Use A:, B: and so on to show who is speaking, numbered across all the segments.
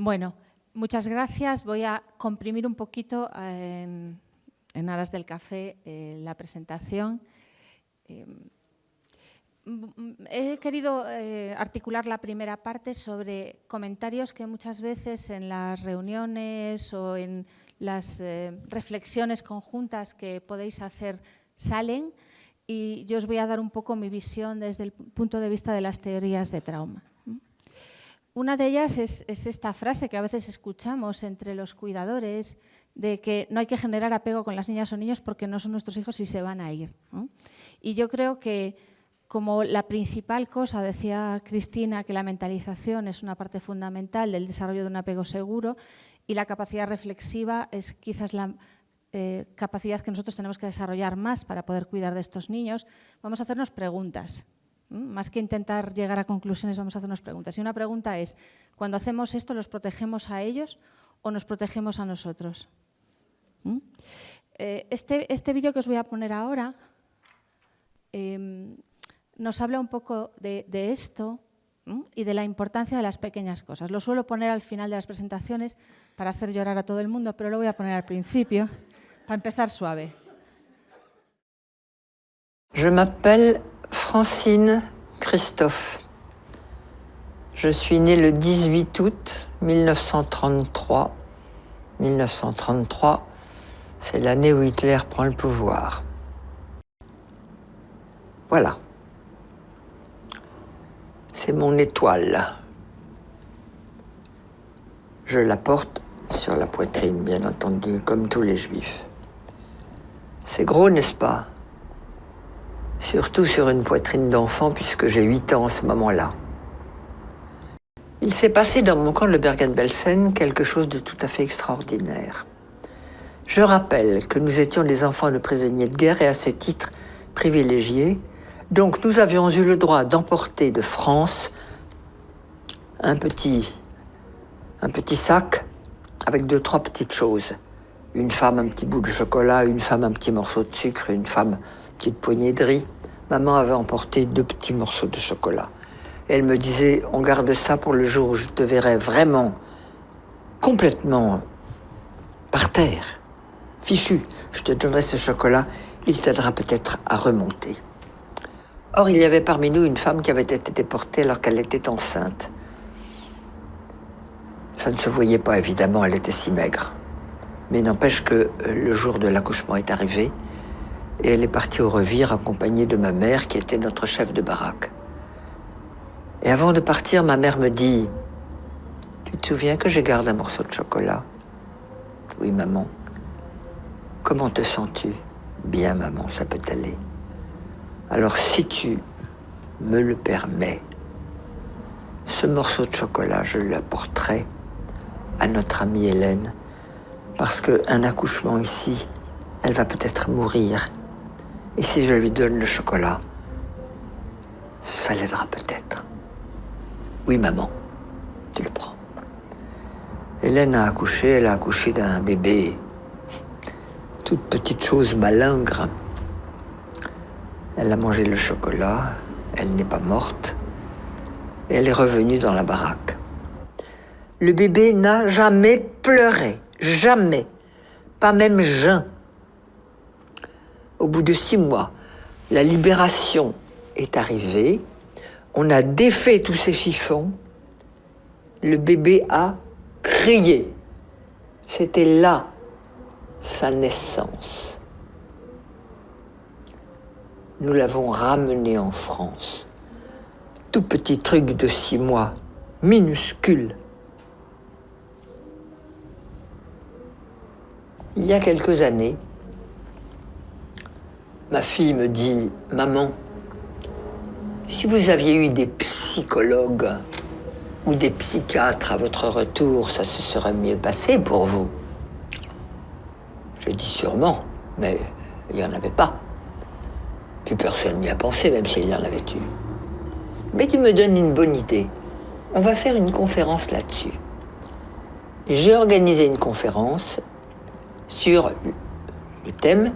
A: Bueno, muchas gracias. Voy a comprimir un poquito en aras del café la presentación. He querido articular la primera parte sobre comentarios que muchas veces en las reuniones o en las reflexiones conjuntas que podéis hacer salen, y yo os voy a dar un poco mi visión desde el punto de vista de las teorías de trauma. Una de ellas es esta frase que a veces escuchamos entre los cuidadores de que no hay que generar apego con las niñas o niños porque no son nuestros hijos y se van a ir, ¿no? Y yo creo que como la principal cosa, decía Cristina, que la mentalización es una parte fundamental del desarrollo de un apego seguro y la capacidad reflexiva es quizás la capacidad que nosotros tenemos que desarrollar más para poder cuidar de estos niños, vamos a hacernos preguntas. Más que intentar llegar a conclusiones, vamos a hacernos preguntas. Y una pregunta es, cuando hacemos esto, ¿los protegemos a ellos o nos protegemos a nosotros? Este vídeo que os voy a poner ahora nos habla un poco de esto y de la importancia de las pequeñas cosas. Lo suelo poner al final de las presentaciones para hacer llorar a todo el mundo, pero lo voy a poner al principio, para empezar suave.
B: Je m'appelle Francine Christophe. Je suis née le 18 août 1933. 1933, c'est l'année où Hitler prend le pouvoir. Voilà. C'est mon étoile. Je la porte sur la poitrine, bien entendu, comme tous les Juifs. C'est gros, n'est-ce pas ? Surtout sur une poitrine d'enfant, puisque j'ai 8 ans en ce moment-là. Il s'est passé dans mon camp de Bergen-Belsen quelque chose de tout à fait extraordinaire. Je rappelle que nous étions des enfants de prisonniers de guerre et à ce titre privilégiés. Donc nous avions eu le droit d'emporter de France un petit sac avec 2-3 petites choses. Une femme, un petit bout de chocolat, une femme, un petit morceau de sucre, une femme, une petite poignée de riz. Maman avait emporté 2 petits morceaux de chocolat. Et elle me disait, on garde ça pour le jour où je te verrai vraiment complètement par terre, fichu. Je te donnerai ce chocolat, il t'aidera peut-être à remonter. Or, il y avait parmi nous une femme qui avait été déportée alors qu'elle était enceinte. Ça ne se voyait pas, évidemment, elle était si maigre. Mais n'empêche que le jour de l'accouchement est arrivé et elle est partie au revire accompagnée de ma mère qui était notre chef de baraque. Et avant de partir, ma mère me dit « Tu te souviens que je garde un morceau de chocolat ?»« Oui, maman. »« Comment te sens-tu ?»« Bien, maman, ça peut aller. » « Alors, si tu me le permets, ce morceau de chocolat, je l'apporterai à notre amie Hélène, parce qu'un accouchement ici, elle va peut-être mourir. Et si je lui donne le chocolat, ça l'aidera peut-être. Oui, maman, tu le prends. Hélène a accouché, elle a accouché d'un bébé, toute petite chose malingre. Elle a mangé le chocolat, elle n'est pas morte, et elle est revenue dans la baraque. Le bébé n'a jamais pleuré, jamais, pas même jeun. Au bout de 6 mois, la libération est arrivée, on a défait tous ces chiffons, le bébé a crié. C'était là sa naissance. Nous l'avons ramené en France. Tout petit truc de 6 mois, minuscule. Il y a quelques années, ma fille me dit « Maman, si vous aviez eu des psychologues ou des psychiatres à votre retour, ça se serait mieux passé pour vous. » Je dis « Sûrement, mais il n'y en avait pas. » Plus personne n'y a pensé, même s'il y en avait eu. Mais tu me donnes une bonne idée. On va faire une conférence là-dessus. Et j'ai organisé une conférence sur le thème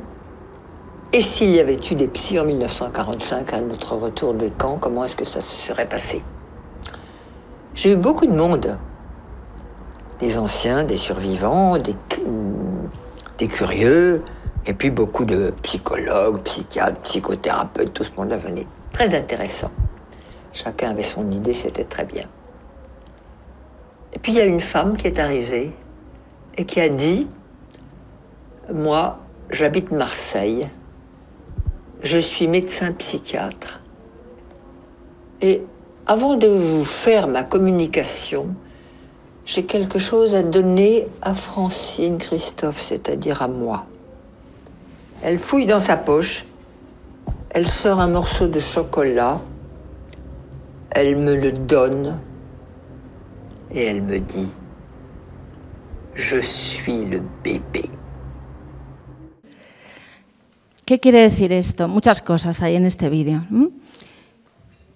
B: « Et s'il y avait eu des psys en 1945 à notre retour de camp, comment est-ce que ça se serait passé ?» J'ai eu beaucoup de monde. des anciens, des survivants, des curieux, et puis beaucoup de psychologues, psychiatres, psychothérapeutes, tout ce monde-là venait. Très intéressant. Chacun avait son idée, c'était très bien. Et puis il y a une femme qui est arrivée et qui a dit « Moi, j'habite Marseille, je suis médecin psychiatre. Et avant de vous faire ma communication, j'ai quelque chose à donner à Francine Christophe, c'est-à-dire à moi. » Elle fouille dans sa poche, elle sort un morceau de chocolat, elle me le donne et elle me dit « Je suis le bébé ».
A: ¿Qué quiere decir esto? Muchas cosas hay en este vídeo.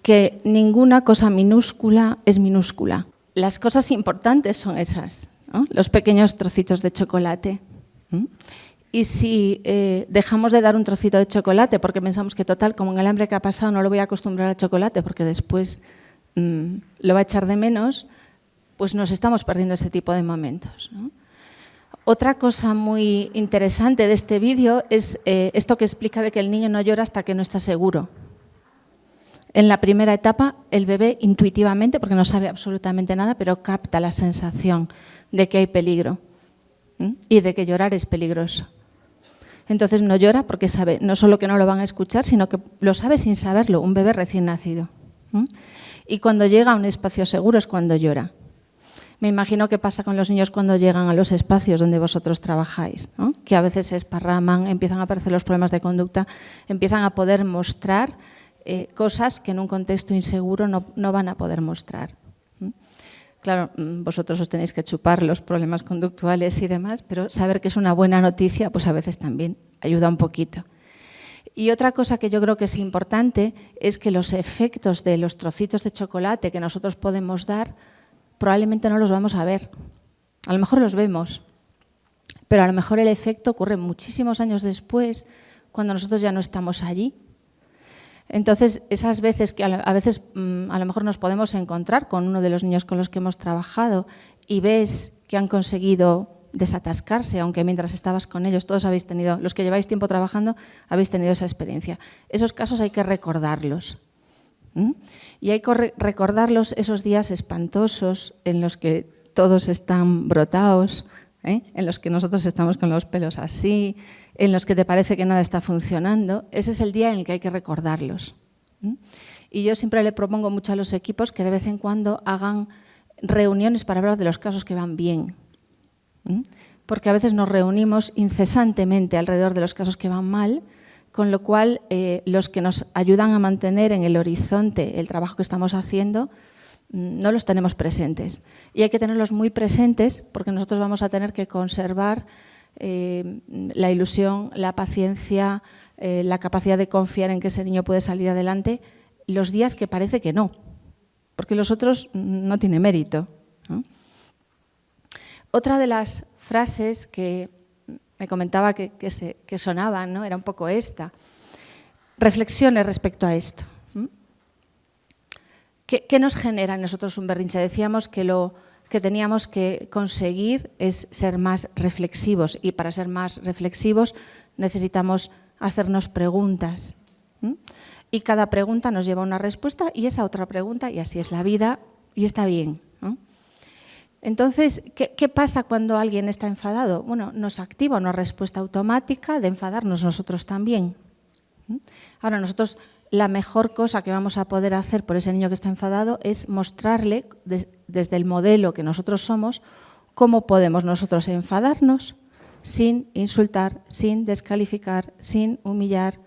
A: Que ninguna cosa minúscula es minúscula. Las cosas importantes son esas, ¿no? Los pequeños trocitos de chocolate. Y si dejamos de dar un trocito de chocolate porque pensamos que total, como en el hambre que ha pasado, no lo voy a acostumbrar al chocolate porque después lo va a echar de menos, pues nos estamos perdiendo ese tipo de momentos, ¿no? Otra cosa muy interesante de este vídeo es esto que explica de que el niño no llora hasta que no está seguro. En la primera etapa, el bebé intuitivamente, porque no sabe absolutamente nada, pero capta la sensación de que hay peligro y de que llorar es peligroso. Entonces no llora porque sabe no solo que no lo van a escuchar, sino que lo sabe sin saberlo, un bebé recién nacido. Y cuando llega a un espacio seguro es cuando llora. Me imagino que pasa con los niños cuando llegan a los espacios donde vosotros trabajáis, ¿no? Que a veces se esparraman, empiezan a aparecer los problemas de conducta, empiezan a poder mostrar cosas que en un contexto inseguro no van a poder mostrar. Claro, vosotros os tenéis que chupar los problemas conductuales y demás, pero saber que es una buena noticia, pues a veces también ayuda un poquito. Y otra cosa que yo creo que es importante es que los efectos de los trocitos de chocolate que nosotros podemos dar probablemente no los vamos a ver. A lo mejor los vemos, pero a lo mejor el efecto ocurre muchísimos años después, cuando nosotros ya no estamos allí. Entonces, esas veces que a veces a lo mejor nos podemos encontrar con uno de los niños con los que hemos trabajado y ves que han conseguido desatascarse, aunque mientras estabas con ellos, todos habéis tenido, los que lleváis tiempo trabajando, habéis tenido esa experiencia. Esos casos hay que recordarlos. Y hay que recordarlos esos días espantosos en los que todos están brotados, en los que nosotros estamos con los pelos así, en los que te parece que nada está funcionando. Ese es el día en el que hay que recordarlos. Y yo siempre le propongo mucho a los equipos que de vez en cuando hagan reuniones para hablar de los casos que van bien. Porque a veces nos reunimos incesantemente alrededor de los casos que van mal, con lo cual los que nos ayudan a mantener en el horizonte el trabajo que estamos haciendo no los tenemos presentes. Y hay que tenerlos muy presentes porque nosotros vamos a tener que conservar la ilusión, la paciencia, la capacidad de confiar en que ese niño puede salir adelante los días que parece que no, porque los otros no tiene mérito, ¿no? Otra de las frases que me comentaba que sonaban, ¿no? Era un poco esta. Reflexiones respecto a esto. ¿Qué nos genera en nosotros un berrinche? Decíamos que lo que teníamos que conseguir es ser más reflexivos y para ser más reflexivos necesitamos hacernos preguntas. Y cada pregunta nos lleva a una respuesta y esa otra pregunta, y así es la vida y está bien, ¿no? Entonces, ¿qué pasa cuando alguien está enfadado? Bueno, nos activa una respuesta automática de enfadarnos nosotros también. Ahora, nosotros la mejor cosa que vamos a poder hacer por ese niño que está enfadado es mostrarle, desde el modelo que nosotros somos, cómo podemos nosotros enfadarnos sin insultar, sin descalificar, sin humillar,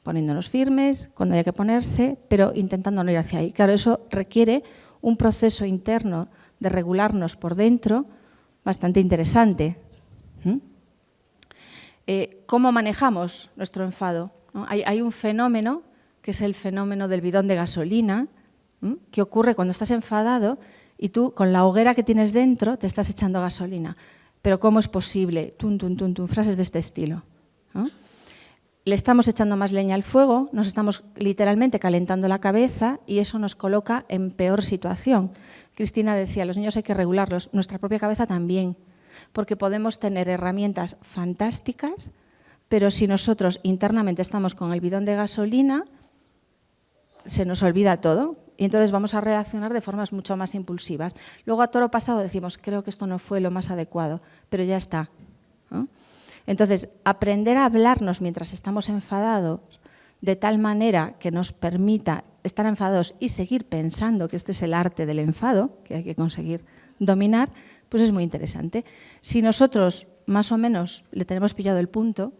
A: poniéndonos firmes cuando haya que ponerse, pero intentando no ir hacia ahí. Claro, eso requiere un proceso interno de regularnos por dentro bastante interesante. ¿Cómo manejamos nuestro enfado? ¿No? Hay un fenómeno, que es el fenómeno del bidón de gasolina, que ocurre cuando estás enfadado y tú, con la hoguera que tienes dentro, te estás echando gasolina. Pero ¿cómo es posible? Tum, tum, tum, tum, frases de este estilo, ¿no? le estamos echando más leña al fuego, nos estamos literalmente calentando la cabeza y eso nos coloca en peor situación. Cristina decía, los niños hay que regularlos, nuestra propia cabeza también, porque podemos tener herramientas fantásticas, pero si nosotros internamente estamos con el bidón de gasolina, se nos olvida todo y entonces vamos a reaccionar de formas mucho más impulsivas. Luego a toro pasado decimos, creo que esto no fue lo más adecuado, pero ya está, ¿no? Entonces, aprender a hablarnos mientras estamos enfadados de tal manera que nos permita estar enfadados y seguir pensando que este es el arte del enfado, que hay que conseguir dominar, pues es muy interesante. Si nosotros más o menos le tenemos pillado el punto,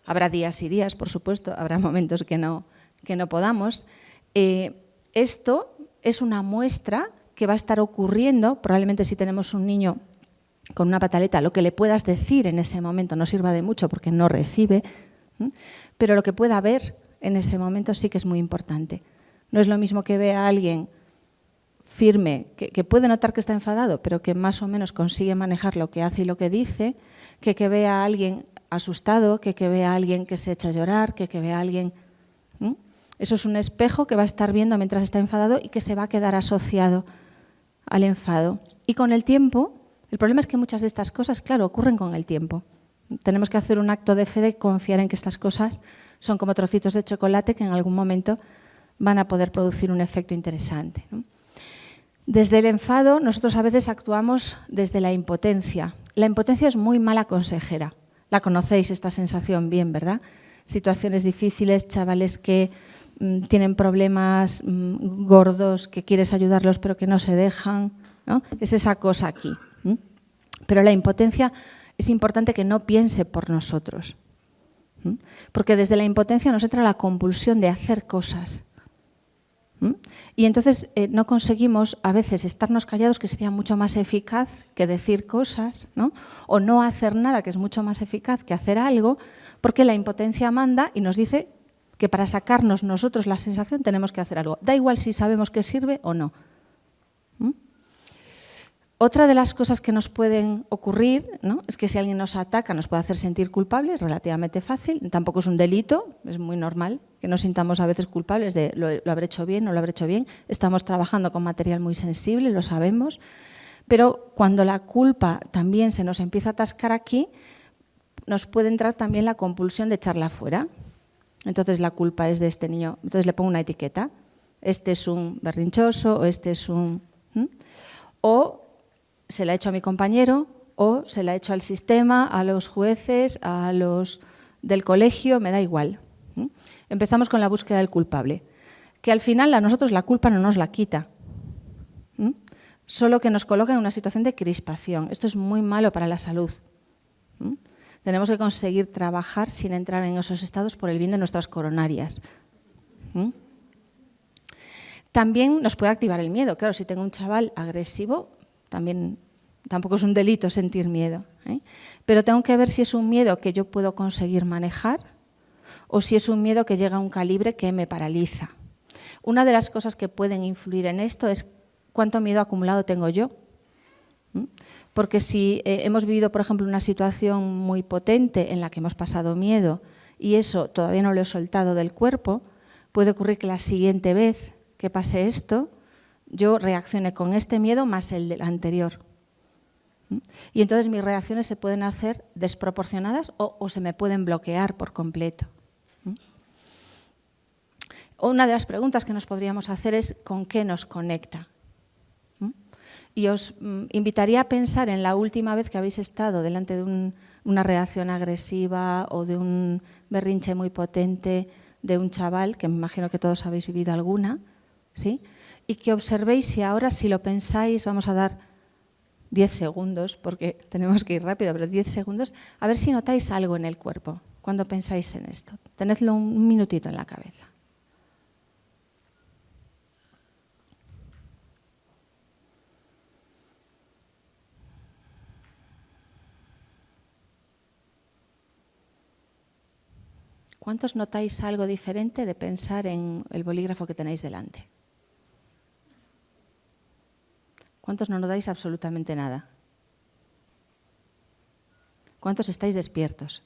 A: habrá días y días, por supuesto, habrá momentos que no podamos. Esto es una muestra que va a estar ocurriendo, probablemente si tenemos un niño con una pataleta, lo que le puedas decir en ese momento no sirva de mucho porque no recibe, pero lo que pueda ver en ese momento sí que es muy importante. No es lo mismo que vea a alguien firme, que puede notar que está enfadado, pero que más o menos consigue manejar lo que hace y lo que dice, que vea a alguien asustado, que vea a alguien que se echa a llorar, que vea a alguien... Eso es un espejo que va a estar viendo mientras está enfadado y que se va a quedar asociado al enfado. Y con el tiempo, el problema es que muchas de estas cosas, claro, ocurren con el tiempo. Tenemos que hacer un acto de fe de confiar en que estas cosas son como trocitos de chocolate que en algún momento van a poder producir un efecto interesante, ¿no? Desde el enfado, nosotros a veces actuamos desde la impotencia. La impotencia es muy mala consejera. La conocéis, esta sensación bien, ¿verdad? Situaciones difíciles, chavales que tienen problemas gordos, que quieres ayudarlos pero que no se dejan, ¿no? Es esa cosa aquí. Pero la impotencia es importante que no piense por nosotros, porque desde la impotencia nos entra la compulsión de hacer cosas. Y entonces no conseguimos a veces estarnos callados, que sería mucho más eficaz que decir cosas, ¿no? O no hacer nada, que es mucho más eficaz que hacer algo, porque la impotencia manda y nos dice que para sacarnos nosotros la sensación tenemos que hacer algo. Da igual si sabemos que sirve o no. Otra de las cosas que nos pueden ocurrir, ¿no?, es que si alguien nos ataca nos puede hacer sentir culpables, relativamente fácil, tampoco es un delito, es muy normal que nos sintamos a veces culpables de lo habré hecho bien, no lo habré hecho bien. Estamos trabajando con material muy sensible, lo sabemos, pero cuando la culpa también se nos empieza a atascar aquí, nos puede entrar también la compulsión de echarla fuera. Entonces la culpa es de este niño, entonces le pongo una etiqueta, este es un berrinchoso o este es un... O se la he hecho a mi compañero o se la he hecho al sistema, a los jueces, a los del colegio, me da igual. Empezamos con la búsqueda del culpable, que al final a nosotros la culpa no nos la quita, solo que nos coloca en una situación de crispación. Esto es muy malo para la salud. Tenemos que conseguir trabajar sin entrar en esos estados por el bien de nuestras coronarias. También nos puede activar el miedo. Claro, si tengo un chaval agresivo, tampoco es un delito sentir miedo, pero tengo que ver si es un miedo que yo puedo conseguir manejar o si es un miedo que llega a un calibre que me paraliza. Una de las cosas que pueden influir en esto es cuánto miedo acumulado tengo yo. Porque si hemos vivido, por ejemplo, una situación muy potente en la que hemos pasado miedo y eso todavía no lo he soltado del cuerpo, puede ocurrir que la siguiente vez que pase esto, yo reaccione con este miedo más el del anterior. Y entonces mis reacciones se pueden hacer desproporcionadas o se me pueden bloquear por completo. Una de las preguntas que nos podríamos hacer es ¿con qué nos conecta? Y os invitaría a pensar en la última vez que habéis estado delante de una reacción agresiva o de un berrinche muy potente de un chaval, que me imagino que todos habéis vivido alguna, ¿sí? Y que observéis si ahora, si lo pensáis, vamos a dar 10 segundos, porque tenemos que ir rápido, pero 10 segundos, a ver si notáis algo en el cuerpo cuando pensáis en esto. Tenedlo un minutito en la cabeza. ¿Cuántos notáis algo diferente de pensar en el bolígrafo que tenéis delante? ¿Cuántos no notáis absolutamente nada? ¿Cuántos estáis despiertos?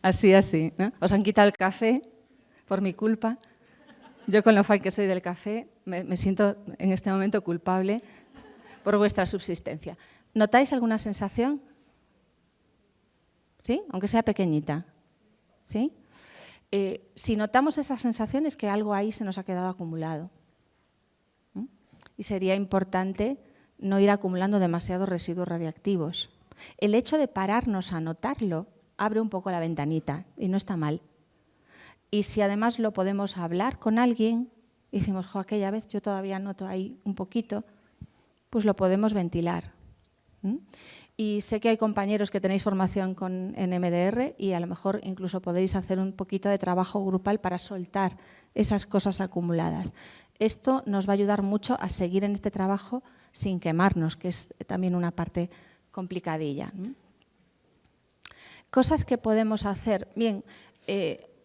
A: Así, ¿no? Os han quitado el café por mi culpa. Yo, con lo fan que soy del café, me siento en este momento culpable por vuestra subsistencia. ¿Notáis alguna sensación? ¿Sí? Aunque sea pequeñita. ¿Sí? Si notamos esas sensaciones, que algo ahí se nos ha quedado acumulado. Y sería importante no ir acumulando demasiados residuos radiactivos. El hecho de pararnos a notarlo abre un poco la ventanita y no está mal. Y si además lo podemos hablar con alguien y decimos, jo, aquella vez yo todavía noto ahí un poquito, pues lo podemos ventilar. Y sé que hay compañeros que tenéis formación en MDR y a lo mejor incluso podéis hacer un poquito de trabajo grupal para soltar esas cosas acumuladas. Esto nos va a ayudar mucho a seguir en este trabajo sin quemarnos, que es también una parte complicadilla. Cosas que podemos hacer. Bien,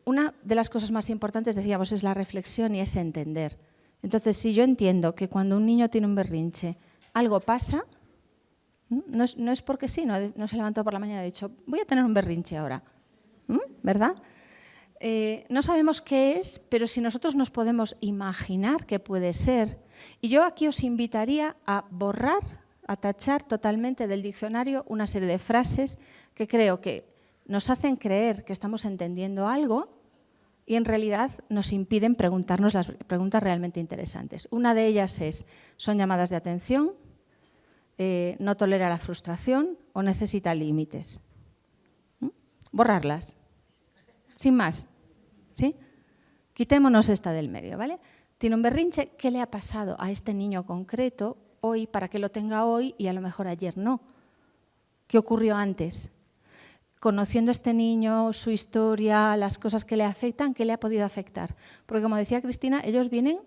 A: una de las cosas más importantes, decíamos, es la reflexión y es entender. Entonces, si yo entiendo que cuando un niño tiene un berrinche, algo pasa, no es porque sí, no se levantó por la mañana y ha dicho, voy a tener un berrinche ahora, ¿verdad? No sabemos qué es, pero si nosotros nos podemos imaginar qué puede ser, y yo aquí os invitaría a borrar, a tachar totalmente del diccionario una serie de frases que creo que nos hacen creer que estamos entendiendo algo y en realidad nos impiden preguntarnos las preguntas realmente interesantes. Una de ellas es, son llamadas de atención, no tolera la frustración o necesita límites. Borrarlas, sin más. ¿Sí? Quitémonos esta del medio, ¿vale? Tiene un berrinche, ¿qué le ha pasado a este niño concreto hoy para que lo tenga hoy y a lo mejor ayer no? ¿Qué ocurrió antes? Conociendo a este niño, su historia, las cosas que le afectan, ¿qué le ha podido afectar? Porque como decía Cristina, ellos vienen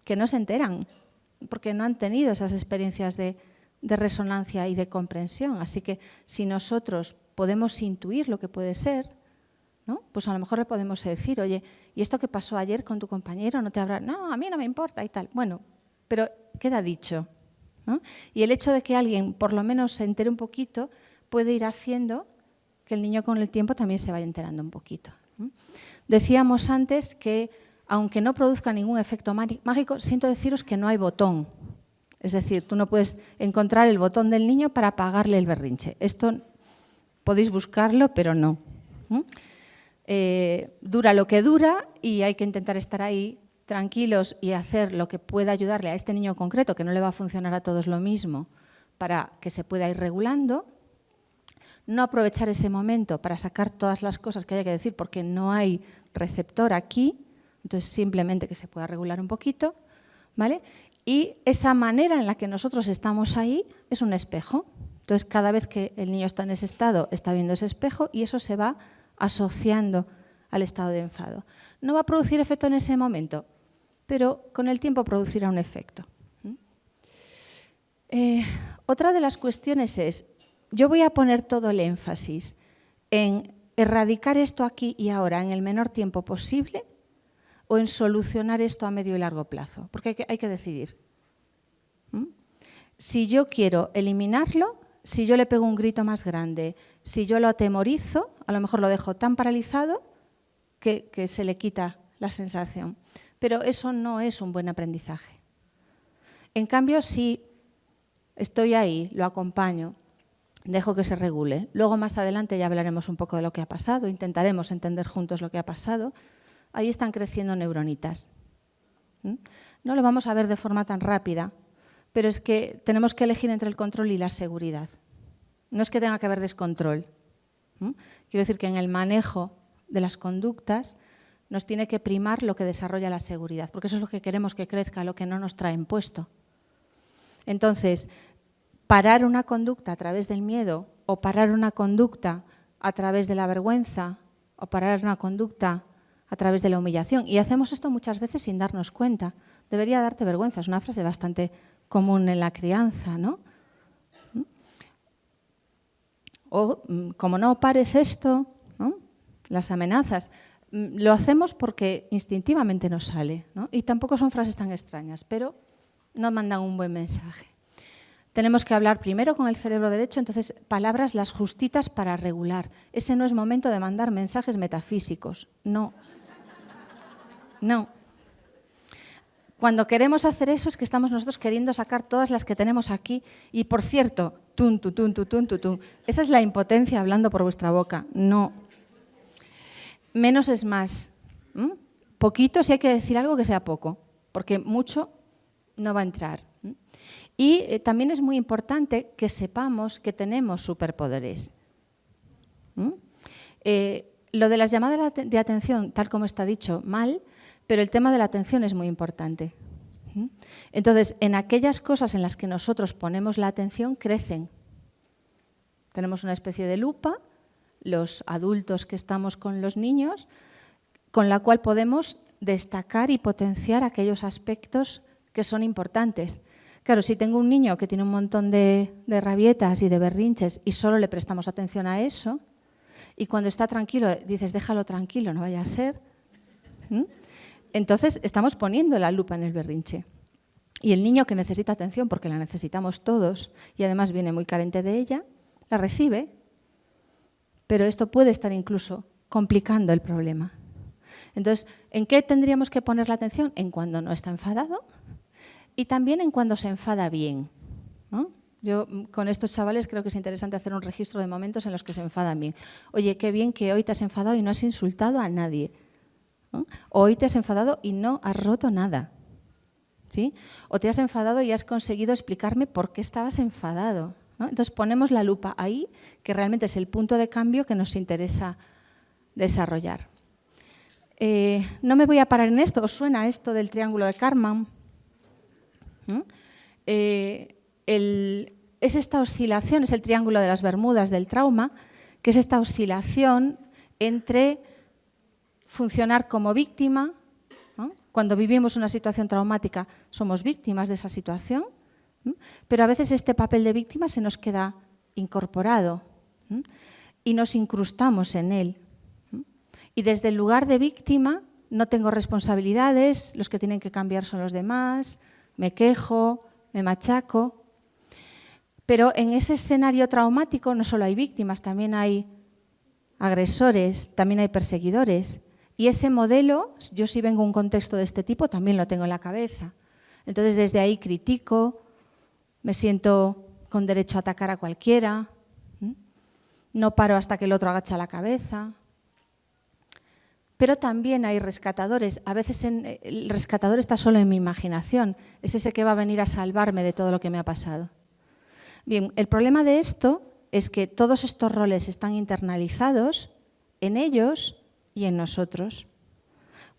A: que no se enteran, porque no han tenido esas experiencias de resonancia y de comprensión. Así que si nosotros podemos intuir lo que puede ser, ¿no? Pues a lo mejor le podemos decir, oye, ¿y esto que pasó ayer con tu compañero no te habrá...? No, a mí no me importa y tal. Bueno, pero queda dicho, ¿no? Y el hecho de que alguien por lo menos se entere un poquito puede ir haciendo que el niño con el tiempo también se vaya enterando un poquito. Decíamos antes que, aunque no produzca ningún efecto mágico, siento deciros que no hay botón. Es decir, tú no puedes encontrar el botón del niño para apagarle el berrinche. Esto podéis buscarlo, pero no. Dura lo que dura y hay que intentar estar ahí tranquilos y hacer lo que pueda ayudarle a este niño concreto, que no le va a funcionar a todos lo mismo, para que se pueda ir regulando. No aprovechar ese momento para sacar todas las cosas que haya que decir porque no hay receptor aquí, entonces simplemente que se pueda regular un poquito, ¿vale? Y esa manera en la que nosotros estamos ahí es un espejo. Entonces, cada vez que el niño está en ese estado, está viendo ese espejo y eso se va asociando al estado de enfado. No va a producir efecto en ese momento, pero con el tiempo producirá un efecto. Otra de las cuestiones es, yo voy a poner todo el énfasis en erradicar esto aquí y ahora en el menor tiempo posible o en solucionar esto a medio y largo plazo, porque hay que decidir. Si yo quiero eliminarlo, si yo le pego un grito más grande, si yo lo atemorizo, a lo mejor lo dejo tan paralizado que se le quita la sensación. Pero eso no es un buen aprendizaje. En cambio, si estoy ahí, lo acompaño, dejo que se regule, luego más adelante ya hablaremos un poco de lo que ha pasado, intentaremos entender juntos lo que ha pasado, ahí están creciendo neuronitas. No lo vamos a ver de forma tan rápida, pero es que tenemos que elegir entre el control y la seguridad. No es que tenga que haber descontrol. Quiero decir que en el manejo de las conductas nos tiene que primar lo que desarrolla la seguridad, porque eso es lo que queremos que crezca, lo que no nos trae impuesto. Entonces, parar una conducta a través del miedo o parar una conducta a través de la vergüenza o parar una conducta a través de la humillación. Y hacemos esto muchas veces sin darnos cuenta. Debería darte vergüenza, es una frase bastante común en la crianza, ¿no? O, como no pares esto, ¿no? Las amenazas. Lo hacemos porque instintivamente nos sale, ¿no? Y tampoco son frases tan extrañas, pero no mandan un buen mensaje. Tenemos que hablar primero con el cerebro derecho, entonces palabras las justitas para regular. Ese no es momento de mandar mensajes metafísicos, no. No. Cuando queremos hacer eso es que estamos nosotros queriendo sacar todas las que tenemos aquí. Y por cierto, tun, tu, tun, tu, tun, tu, tun. Esa es la impotencia hablando por vuestra boca. No. Menos es más. Poquito si hay que decir algo que sea poco, porque mucho no va a entrar. Y también es muy importante que sepamos que tenemos superpoderes. Lo de las llamadas de atención, tal como está dicho, mal, pero el tema de la atención es muy importante. Entonces, en aquellas cosas en las que nosotros ponemos la atención, crecen. Tenemos una especie de lupa, los adultos que estamos con los niños, con la cual podemos destacar y potenciar aquellos aspectos que son importantes. Claro, si tengo un niño que tiene un montón de rabietas y de berrinches y solo le prestamos atención a eso, y cuando está tranquilo dices, déjalo tranquilo, no vaya a ser. Entonces estamos poniendo la lupa en el berrinche. Y el niño que necesita atención, porque la necesitamos todos, y además viene muy carente de ella, la recibe, pero esto puede estar incluso complicando el problema. Entonces, ¿en qué tendríamos que poner la atención? En cuando no está enfadado y también en cuando se enfada bien, ¿no? Yo con estos chavales creo que es interesante hacer un registro de momentos en los que se enfadan bien. Oye, qué bien que hoy te has enfadado y no has insultado a nadie, ¿no? Hoy te has enfadado y no has roto nada, ¿sí? O te has enfadado y has conseguido explicarme por qué estabas enfadado, ¿no? Entonces ponemos la lupa ahí, que realmente es el punto de cambio que nos interesa desarrollar. No me voy a parar en esto. ¿Os suena esto del triángulo de Karman? ¿No? Es esta oscilación, es el triángulo de las Bermudas del trauma, que es esta oscilación entre funcionar como víctima, ¿no? Cuando vivimos una situación traumática somos víctimas de esa situación, ¿no? Pero a veces este papel de víctima se nos queda incorporado, ¿no? Y nos incrustamos en él. Y desde el lugar de víctima no tengo responsabilidades, los que tienen que cambiar son los demás, me quejo, me machaco. Pero en ese escenario traumático no solo hay víctimas, también hay agresores, también hay perseguidores. Y ese modelo, yo si vengo a un contexto de este tipo, también lo tengo en la cabeza. Entonces desde ahí critico, me siento con derecho a atacar a cualquiera, no paro hasta que el otro agacha la cabeza. Pero también hay rescatadores. A veces el rescatador está solo en mi imaginación. Es ese que va a venir a salvarme de todo lo que me ha pasado. Bien, el problema de esto es que todos estos roles están internalizados en ellos y en nosotros.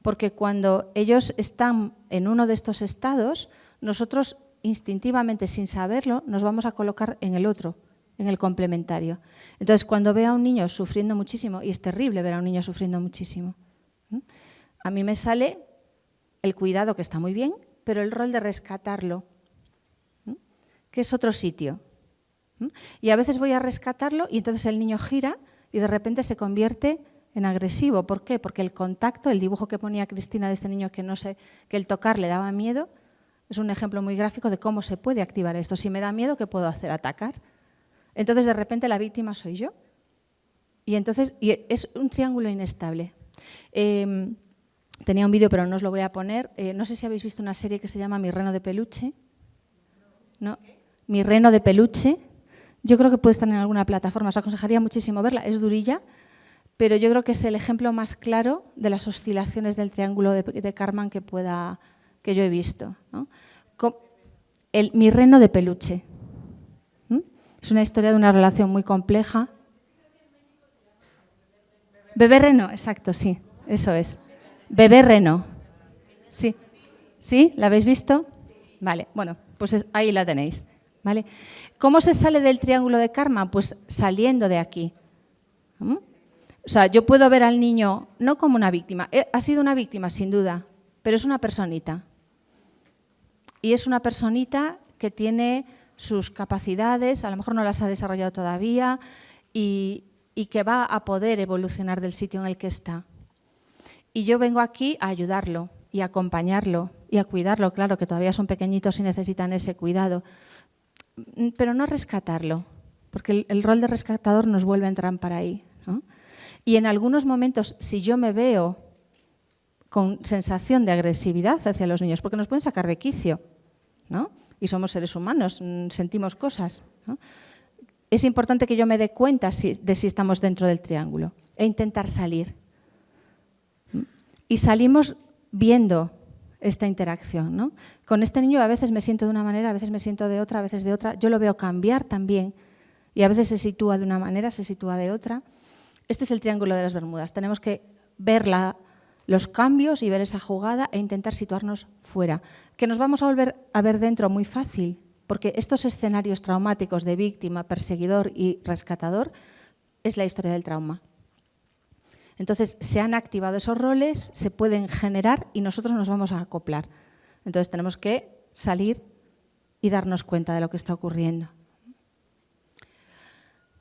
A: Porque cuando ellos están en uno de estos estados, nosotros instintivamente, sin saberlo, nos vamos a colocar en el otro, en el complementario. Entonces, cuando veo a un niño sufriendo muchísimo, y es terrible ver a un niño sufriendo muchísimo, a mí me sale el cuidado, que está muy bien, pero el rol de rescatarlo, que es otro sitio. Y a veces voy a rescatarlo y entonces el niño gira y de repente se convierte en agresivo. ¿Por qué? Porque el contacto, el dibujo que ponía Cristina de este niño que no sé, que el tocar le daba miedo, es un ejemplo muy gráfico de cómo se puede activar esto. Si me da miedo, ¿qué puedo hacer? Atacar. Entonces de repente la víctima soy yo. Y entonces es un triángulo inestable. Tenía un vídeo, pero no os lo voy a poner. No sé si habéis visto una serie que se llama Mi reno de peluche. ¿No? Mi reno de peluche. Yo creo que puede estar en alguna plataforma. Os aconsejaría muchísimo verla. Es durilla, pero yo creo que es el ejemplo más claro de las oscilaciones del triángulo de Karman que yo he visto, ¿no? Mi reno de peluche. Es una historia de una relación muy compleja. Bebé reno, exacto, sí, eso es. Bebé reno. Sí. ¿Sí? ¿La habéis visto? Vale, bueno, pues ahí la tenéis. ¿Vale? ¿Cómo se sale del triángulo de Karman? Pues saliendo de aquí. O sea, yo puedo ver al niño no como una víctima. Ha sido una víctima, sin duda, pero es una personita. Y es una personita que tiene sus capacidades, a lo mejor no las ha desarrollado todavía y que va a poder evolucionar del sitio en el que está. Y yo vengo aquí a ayudarlo y a acompañarlo y a cuidarlo, claro, que todavía son pequeñitos y necesitan ese cuidado. pero no rescatarlo, porque el rol de rescatador nos vuelve a entrampar ahí, ¿no? Y en algunos momentos, si yo me veo con sensación de agresividad hacia los niños, porque nos pueden sacar de quicio, ¿no? Y somos seres humanos, sentimos cosas, ¿no? Es importante que yo me dé cuenta de si estamos dentro del triángulo e intentar salir. Y salimos viendo esta interacción, ¿no? Con este niño a veces me siento de una manera, a veces me siento de otra, a veces de otra. Yo lo veo cambiar también y a veces se sitúa de una manera, se sitúa de otra. Este es el triángulo de las Bermudas. Tenemos que ver los cambios y ver esa jugada e intentar situarnos fuera. Que nos vamos a volver a ver dentro muy fácil, porque estos escenarios traumáticos de víctima, perseguidor y rescatador es la historia del trauma. Entonces, se han activado esos roles, se pueden generar y nosotros nos vamos a acoplar. Entonces, tenemos que salir y darnos cuenta de lo que está ocurriendo.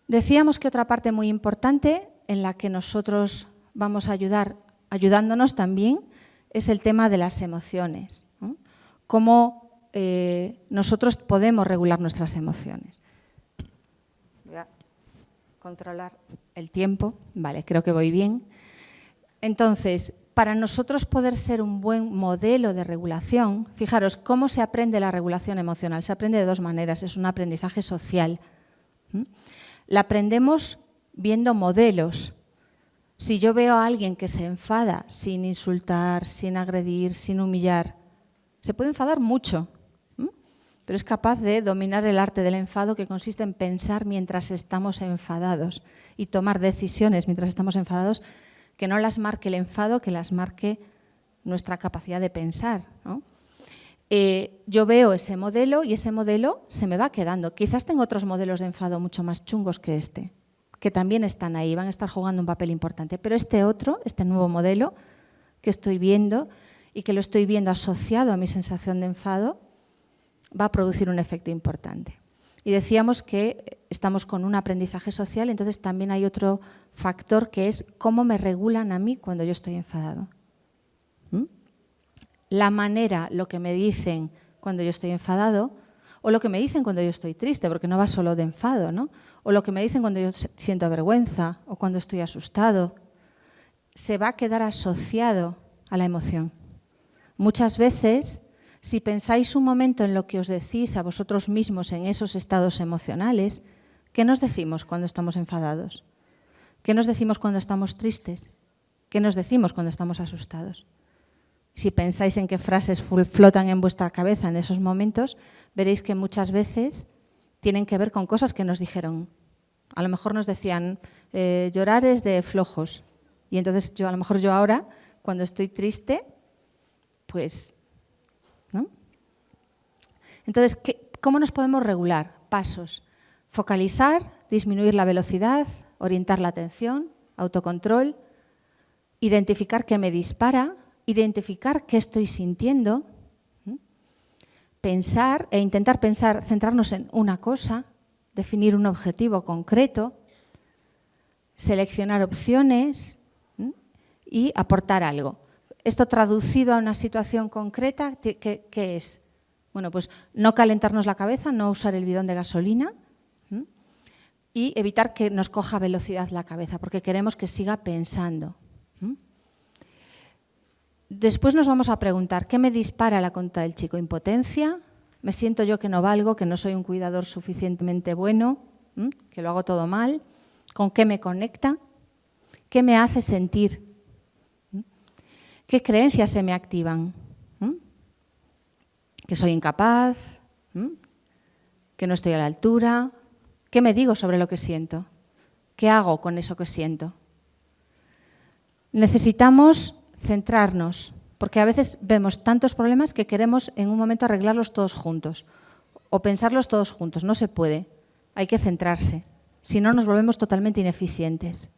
A: Decíamos que otra parte muy importante en la que nosotros vamos a ayudar, ayudándonos también, es el tema de las emociones, ¿no? Cómo nosotros podemos regular nuestras emociones. Voy a controlar el tiempo. Vale, creo que voy bien. Entonces, para nosotros poder ser un buen modelo de regulación, fijaros, ¿cómo se aprende la regulación emocional? Se aprende de dos maneras, es un aprendizaje social. La aprendemos viendo modelos. Si yo veo a alguien que se enfada sin insultar, sin agredir, sin humillar, se puede enfadar mucho, pero es capaz de dominar el arte del enfado, que consiste en pensar mientras estamos enfadados y tomar decisiones mientras estamos enfadados, que no las marque el enfado, que las marque nuestra capacidad de pensar, ¿no? Yo veo ese modelo y ese modelo se me va quedando. Quizás tengo otros modelos de enfado mucho más chungos que este, que también están ahí, van a estar jugando un papel importante. Pero este otro, este nuevo modelo que estoy viendo y que lo estoy viendo asociado a mi sensación de enfado, va a producir un efecto importante. Y decíamos que estamos con un aprendizaje social, entonces también hay otro factor que es cómo me regulan a mí cuando yo estoy enfadado. La manera, lo que me dicen cuando yo estoy enfadado, o lo que me dicen cuando yo estoy triste, porque no va solo de enfado, ¿no? O lo que me dicen cuando yo siento vergüenza o cuando estoy asustado, se va a quedar asociado a la emoción. Muchas veces, si pensáis un momento en lo que os decís a vosotros mismos en esos estados emocionales, ¿qué nos decimos cuando estamos enfadados? ¿Qué nos decimos cuando estamos tristes? ¿Qué nos decimos cuando estamos asustados? Si pensáis en qué frases flotan en vuestra cabeza en esos momentos, veréis que muchas veces tienen que ver con cosas que nos dijeron. A lo mejor nos decían, llorar es de flojos. Y entonces a lo mejor yo ahora, cuando estoy triste, pues, ¿no? Entonces, ¿cómo nos podemos regular? Pasos. Focalizar, disminuir la velocidad, orientar la atención, autocontrol, identificar qué me dispara, identificar qué estoy sintiendo, pensar e intentar pensar, centrarnos en una cosa, definir un objetivo concreto, seleccionar opciones y aportar algo. Esto traducido a una situación concreta, ¿qué es? Bueno, pues no calentarnos la cabeza, no usar el bidón de gasolina y evitar que nos coja velocidad la cabeza, porque queremos que siga pensando. Después nos vamos a preguntar, ¿qué me dispara la conducta del chico? ¿Impotencia? ¿Me siento yo que no valgo, que no soy un cuidador suficientemente bueno, que lo hago todo mal? ¿Con qué me conecta? ¿Qué me hace sentir? ¿Qué creencias se me activan? ¿Que soy incapaz? ¿Que no estoy a la altura? ¿Qué me digo sobre lo que siento? ¿Qué hago con eso que siento? Necesitamos centrarnos, porque a veces vemos tantos problemas que queremos en un momento arreglarlos todos juntos o pensarlos todos juntos. No se puede, hay que centrarse, si no nos volvemos totalmente ineficientes.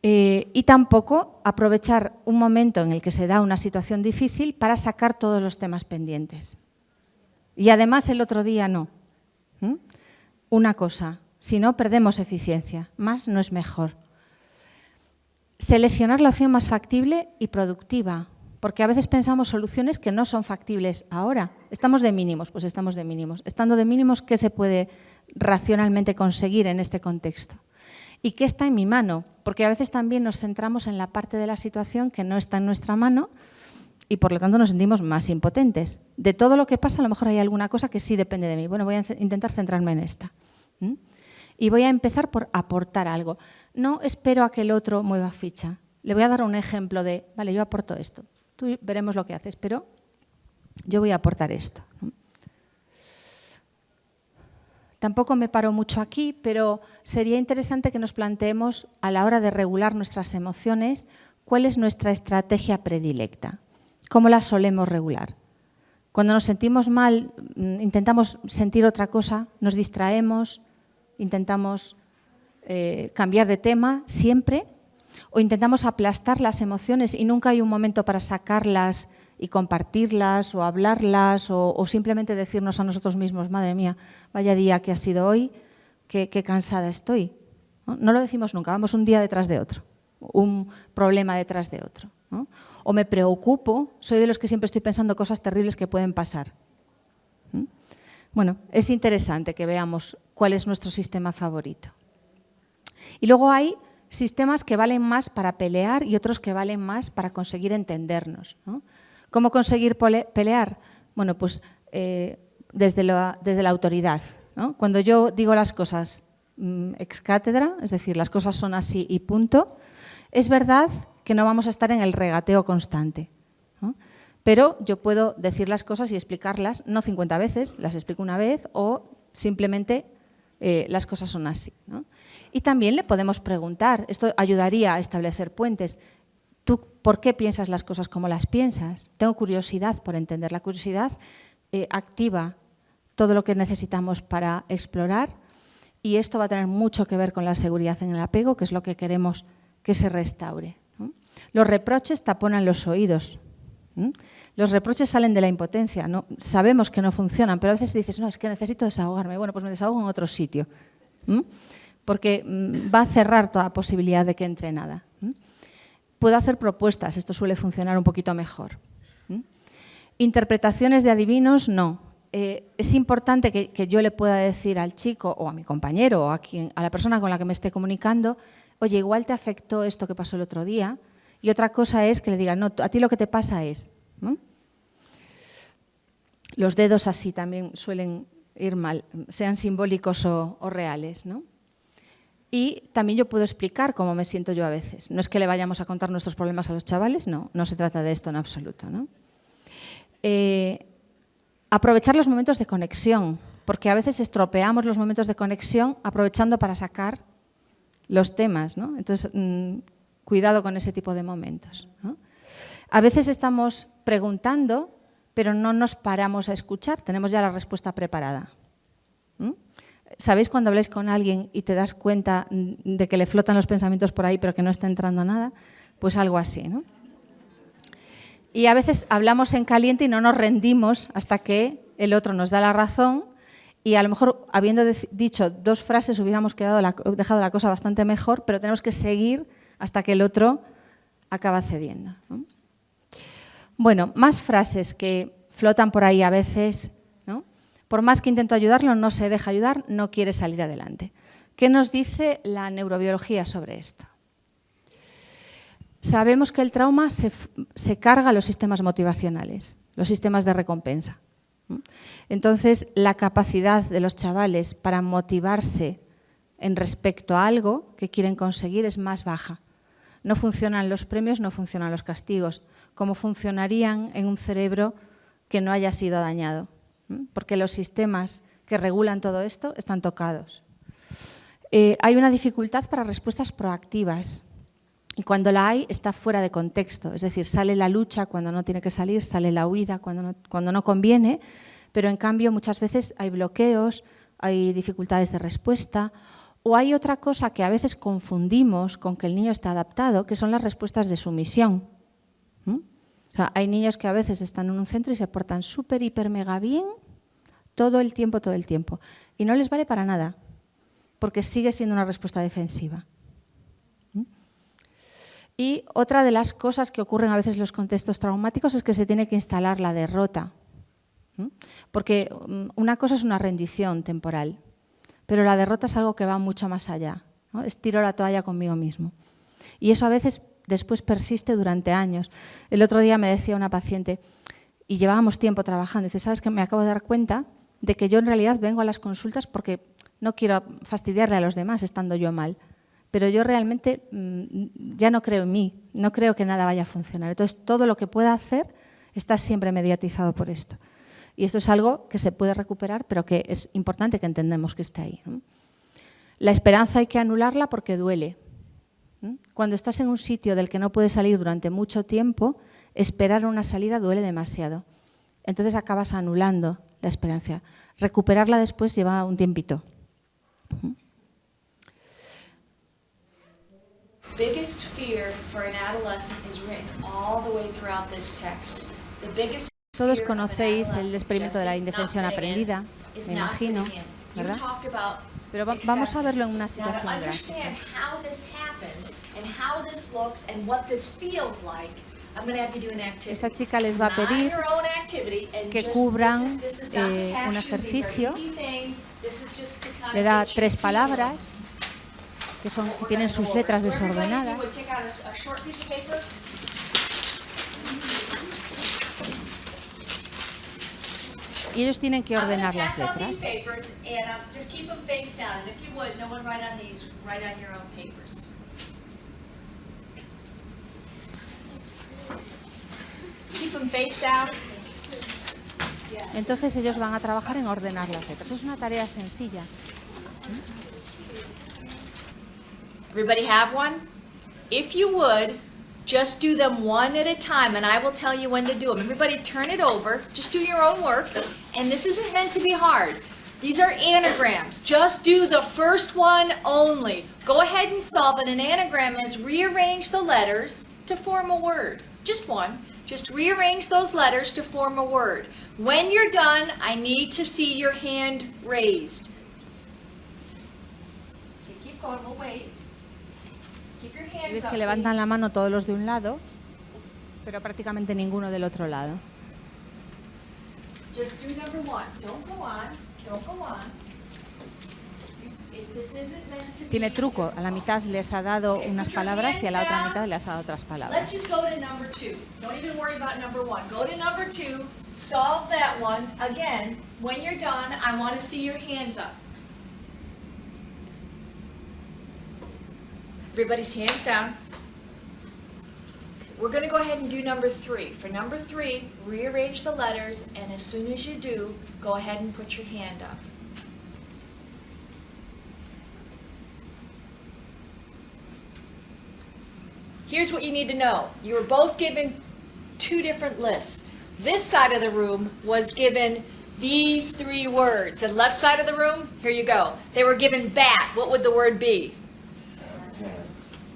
A: Y tampoco aprovechar un momento en el que se da una situación difícil para sacar todos los temas pendientes. Y además el otro día no. Una cosa, si no perdemos eficiencia, más no es mejor. Seleccionar la opción más factible y productiva, porque a veces pensamos soluciones que no son factibles ahora. Estamos de mínimos, pues estamos de mínimos. Estando de mínimos, ¿qué se puede racionalmente conseguir en este contexto? ¿Y qué está en mi mano? Porque a veces también nos centramos en la parte de la situación que no está en nuestra mano y por lo tanto nos sentimos más impotentes. De todo lo que pasa, a lo mejor hay alguna cosa que sí depende de mí. Bueno, voy a intentar centrarme en esta. Y voy a empezar por aportar algo. No espero a que el otro mueva ficha. Le voy a dar un ejemplo de, vale, yo aporto esto. Tú veremos lo que haces, pero yo voy a aportar esto. Tampoco me paro mucho aquí, pero sería interesante que nos planteemos a la hora de regular nuestras emociones cuál es nuestra estrategia predilecta, cómo la solemos regular. Cuando nos sentimos mal, intentamos sentir otra cosa, nos distraemos, intentamos cambiar de tema siempre, o intentamos aplastar las emociones y nunca hay un momento para sacarlas y compartirlas o hablarlas o simplemente decirnos a nosotros mismos, madre mía, vaya día que ha sido hoy, qué cansada estoy. No lo decimos nunca, vamos un día detrás de otro, un problema detrás de otro. ¿No? O me preocupo, soy de los que siempre estoy pensando cosas terribles que pueden pasar. Bueno, es interesante que veamos cuál es nuestro sistema favorito. Y luego hay sistemas que valen más para pelear y otros que valen más para conseguir entendernos, ¿no? ¿Cómo conseguir pelear? Bueno, pues desde la autoridad, ¿no? Cuando yo digo las cosas ex cátedra, es decir, las cosas son así y punto, es verdad que no vamos a estar en el regateo constante, ¿no? Pero yo puedo decir las cosas y explicarlas, no 50 veces, las explico una vez o simplemente las cosas son así, ¿no? Y también le podemos preguntar, esto ayudaría a establecer puentes. ¿Tú por qué piensas las cosas como las piensas? Tengo curiosidad por entender. La curiosidad activa todo lo que necesitamos para explorar y esto va a tener mucho que ver con la seguridad en el apego, que es lo que queremos que se restaure, ¿no? Los reproches taponan los oídos. Los reproches salen de la impotencia, ¿no? Sabemos que no funcionan, pero a veces dices, no, es que necesito desahogarme. Bueno, pues me desahogo en otro sitio, porque va a cerrar toda posibilidad de que entre nada. Puedo hacer propuestas, esto suele funcionar un poquito mejor. Interpretaciones de adivinos, no. Es importante que yo le pueda decir al chico o a mi compañero o a la persona con la que me esté comunicando, oye, igual te afectó esto que pasó el otro día. Y otra cosa es que le diga, no, a ti lo que te pasa es, ¿no? Los dedos así también suelen ir mal, sean simbólicos o reales, ¿no? Y también yo puedo explicar cómo me siento yo a veces. No es que le vayamos a contar nuestros problemas a los chavales, no se trata de esto en absoluto, ¿no? Aprovechar los momentos de conexión, porque a veces estropeamos los momentos de conexión aprovechando para sacar los temas, ¿no? Entonces, cuidado con ese tipo de momentos, ¿no? A veces estamos preguntando, pero no nos paramos a escuchar, tenemos ya la respuesta preparada. ¿Sabéis cuando habláis con alguien y te das cuenta de que le flotan los pensamientos por ahí pero que no está entrando nada? Pues algo así, ¿no? Y a veces hablamos en caliente y no nos rendimos hasta que el otro nos da la razón y a lo mejor habiendo dicho dos frases hubiéramos dejado la cosa bastante mejor, pero tenemos que seguir hasta que el otro acaba cediendo, ¿no? Bueno, más frases que flotan por ahí a veces, ¿no? Por más que intento ayudarlo, no se deja ayudar, no quiere salir adelante. ¿Qué nos dice la neurobiología sobre esto? Sabemos que el trauma se carga los sistemas motivacionales, los sistemas de recompensa. Entonces, la capacidad de los chavales para motivarse en respecto a algo que quieren conseguir es más baja. No funcionan los premios, no funcionan los castigos, como funcionarían en un cerebro que no haya sido dañado, porque los sistemas que regulan todo esto están tocados. Hay una dificultad para respuestas proactivas y cuando la hay está fuera de contexto, es decir, sale la lucha cuando no tiene que salir, sale la huida cuando no conviene, pero en cambio muchas veces hay bloqueos, hay dificultades de respuesta. O hay otra cosa que a veces confundimos con que el niño está adaptado, que son las respuestas de sumisión. O sea, hay niños que a veces están en un centro y se portan súper, hiper, mega bien todo el tiempo. Y no les vale para nada, porque sigue siendo una respuesta defensiva. Y otra de las cosas que ocurren a veces en los contextos traumáticos es que se tiene que instalar la derrota. Porque una cosa es una rendición temporal, pero la derrota es algo que va mucho más allá, ¿no? Es tiro la toalla conmigo mismo. Y eso a veces después persiste durante años. El otro día me decía una paciente, y llevábamos tiempo trabajando, dice, ¿sabes qué? Me acabo de dar cuenta de que yo en realidad vengo a las consultas porque no quiero fastidiarle a los demás estando yo mal, pero yo realmente ya no creo en mí, no creo que nada vaya a funcionar. Entonces, todo lo que pueda hacer está siempre mediatizado por esto. Y esto es algo que se puede recuperar, pero que es importante que entendamos que está ahí, ¿no? La esperanza hay que anularla porque duele. Cuando estás en un sitio del que no puedes salir durante mucho tiempo, esperar una salida duele demasiado. Entonces acabas anulando la esperanza. Recuperarla después lleva un tiempito.
C: Biggest fear for an adolescent is written all the way throughout this text. The biggest
A: Todos conocéis el experimento de la indefensión aprendida, me imagino, ¿verdad? Pero vamos a verlo en una situación gráfica. Esta chica les va a pedir que cubran un ejercicio, le da 3 palabras que tienen sus letras desordenadas. Y ellos tienen que ordenar las letras. Entonces ellos van a trabajar en ordenar las letras. Es una tarea sencilla.
C: Everybody have one? If you would, just do them one at a time, and I will tell you when to do them. Everybody turn it over. Just do your own work. And this isn't meant to be hard. These are anagrams. Just do the first one only. Go ahead and solve it. An anagram is rearrange the letters to form a word. Just one. Just rearrange those letters to form a word. When you're done, I need to see your hand raised. Okay, keep going. We'll wait.
A: Y ves que levantan la mano todos los de un lado, pero prácticamente ninguno del otro lado. Tiene truco, a la mitad les ha dado unas palabras y a la otra mitad les ha dado otras palabras.
C: Solve that one. Again, when you're done, I want to see your hands up. Everybody's hands down. We're going to go ahead and do number 3. For number 3, rearrange the letters, and as soon as you do, go ahead and put your hand up. Here's what you need to know. You were both given 2 different lists. This side of the room was given these 3 words. And left side of the room, here you go. They were given bat. What would the word be?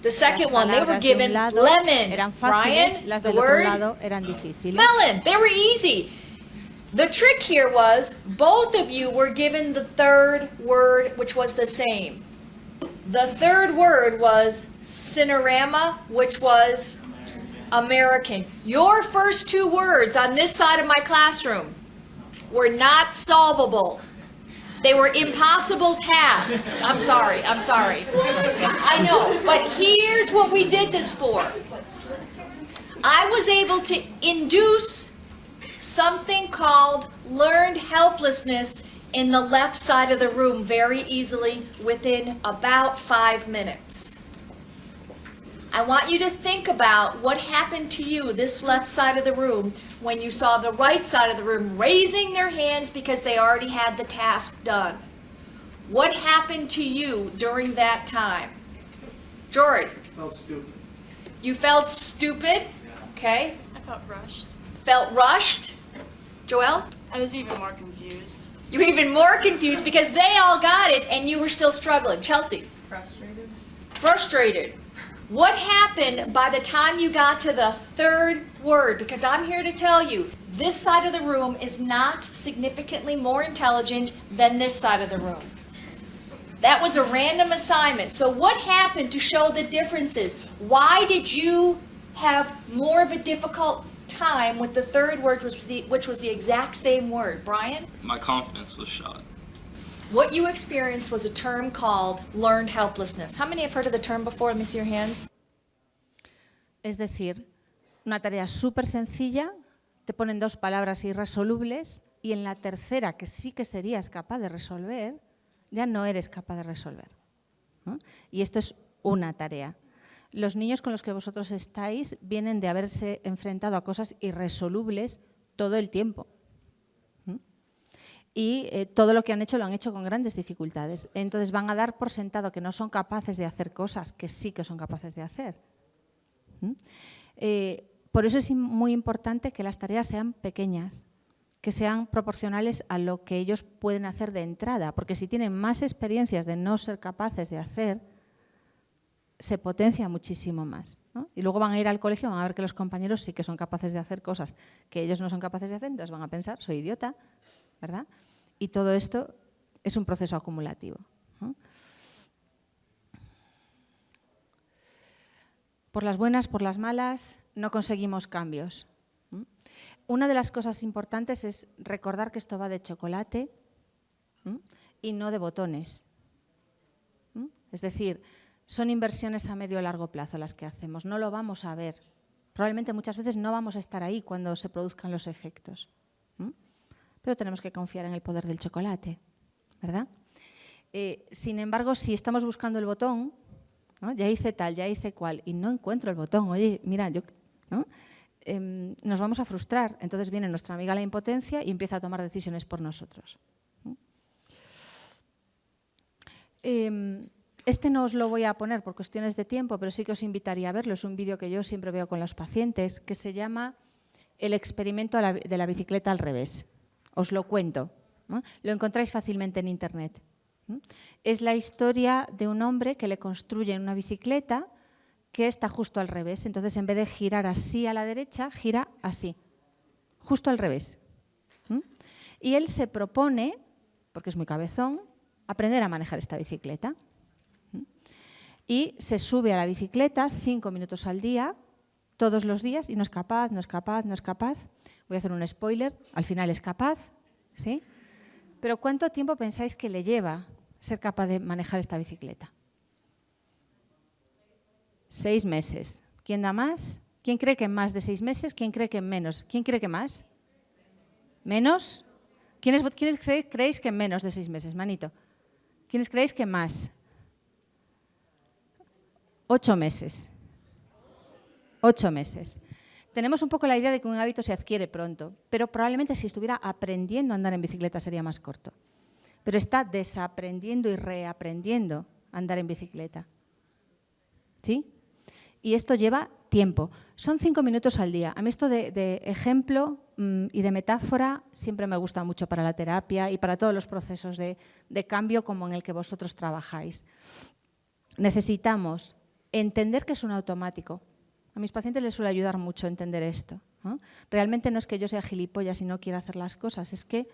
C: The second one, they were given lemon.
A: Eran
C: Brian,
A: fáciles, las
C: the
A: del otro
C: word
A: lado eran difíciles.
C: melon. They were easy. The trick here was both of you were given the third word, which was the same. The third word was cinerama, which was American. Your first 2 words on this side of my classroom were not solvable. They were impossible tasks. I'm sorry. I know, but here's what we did this for. I was able to induce something called learned helplessness in the left side of the room very easily within about 5 minutes. I want you to think about what happened to you, this left side of the room, when you saw the right side of the room raising their hands because they already had the task done. What happened to you during that time? Jory?
D: I felt stupid.
C: You felt stupid?
D: Yeah.
C: Okay.
E: I felt rushed.
C: Felt rushed? Joelle?
E: I was even more confused.
C: You were even more confused because they all got it and you were still struggling. Chelsea?
E: Frustrated.
C: Frustrated. What happened by the time you got to the third word? Because I'm here to tell you, this side of the room is not significantly more intelligent than this side of the room. That was a random assignment. So what happened to show the differences? Why did you have more of a difficult time with the third word, which was the exact same word? Brian?
D: My confidence was shot.
C: What you experienced was a term called learned helplessness. How many have heard of the term before? Let me see your hands.
A: Es decir, una tarea súper sencilla, te ponen dos palabras irresolubles y en la tercera, que sí que serías capaz de resolver, ya no eres capaz de resolver, ¿no? Y esto es una tarea. Los niños con los que vosotros estáis vienen de haberse enfrentado a cosas irresolubles todo el tiempo. Y todo lo que han hecho lo han hecho con grandes dificultades. Entonces van a dar por sentado que no son capaces de hacer cosas que sí que son capaces de hacer. Por eso es muy importante que las tareas sean pequeñas, que sean proporcionales a lo que ellos pueden hacer de entrada, porque si tienen más experiencias de no ser capaces de hacer, se potencia muchísimo más, ¿no? Y luego van a ir al colegio, van a ver que los compañeros sí que son capaces de hacer cosas que ellos no son capaces de hacer, entonces van a pensar, soy idiota, ¿verdad? Y todo esto es un proceso acumulativo, ¿no? Por las buenas, por las malas, no conseguimos cambios. Una de las cosas importantes es recordar que esto va de chocolate y no de botones. Es decir, son inversiones a medio o largo plazo las que hacemos, no lo vamos a ver. Probablemente muchas veces no vamos a estar ahí cuando se produzcan los efectos. Pero tenemos que confiar en el poder del chocolate, ¿verdad? Sin embargo, si estamos buscando el botón, ¿no? Ya hice tal, ya hice cual, y no encuentro el botón, oye, mira, ¿no? Nos vamos a frustrar. Entonces viene nuestra amiga la impotencia y empieza a tomar decisiones por nosotros. Este no os lo voy a poner por cuestiones de tiempo, pero sí que os invitaría a verlo. Es un vídeo que yo siempre veo con los pacientes, que se llama El experimento de la bicicleta al revés. Os lo cuento, ¿no? Lo encontráis fácilmente en Internet. Es la historia de un hombre que le construye una bicicleta que está justo al revés. Entonces, en vez de girar así a la derecha, gira así, justo al revés. Y él se propone, porque es muy cabezón, aprender a manejar esta bicicleta. Y se sube a la bicicleta 5 minutos al día, todos los días, y no es capaz, no es capaz, no es capaz. Voy a hacer un spoiler, al final es capaz, ¿sí? Pero ¿cuánto tiempo pensáis que le lleva ser capaz de manejar esta bicicleta? 6 meses. ¿Quién da más? ¿Quién cree que en más de 6 meses? ¿Quién cree que en menos? ¿Quién cree que más? ¿Menos? ¿Quiénes creéis que en menos de 6 meses? Manito. ¿Quiénes creéis que más? 8 meses. 8 meses. Tenemos un poco la idea de que un hábito se adquiere pronto, pero probablemente si estuviera aprendiendo a andar en bicicleta sería más corto. Pero está desaprendiendo y reaprendiendo a andar en bicicleta. ¿Sí? Y esto lleva tiempo. Son 5 minutos al día. A mí esto de ejemplo y de metáfora siempre me gusta mucho para la terapia y para todos los procesos de cambio como en el que vosotros trabajáis. Necesitamos entender que es un automático. A mis pacientes les suele ayudar mucho entender esto, ¿no? Realmente no es que yo sea gilipollas y no quiera hacer las cosas, es que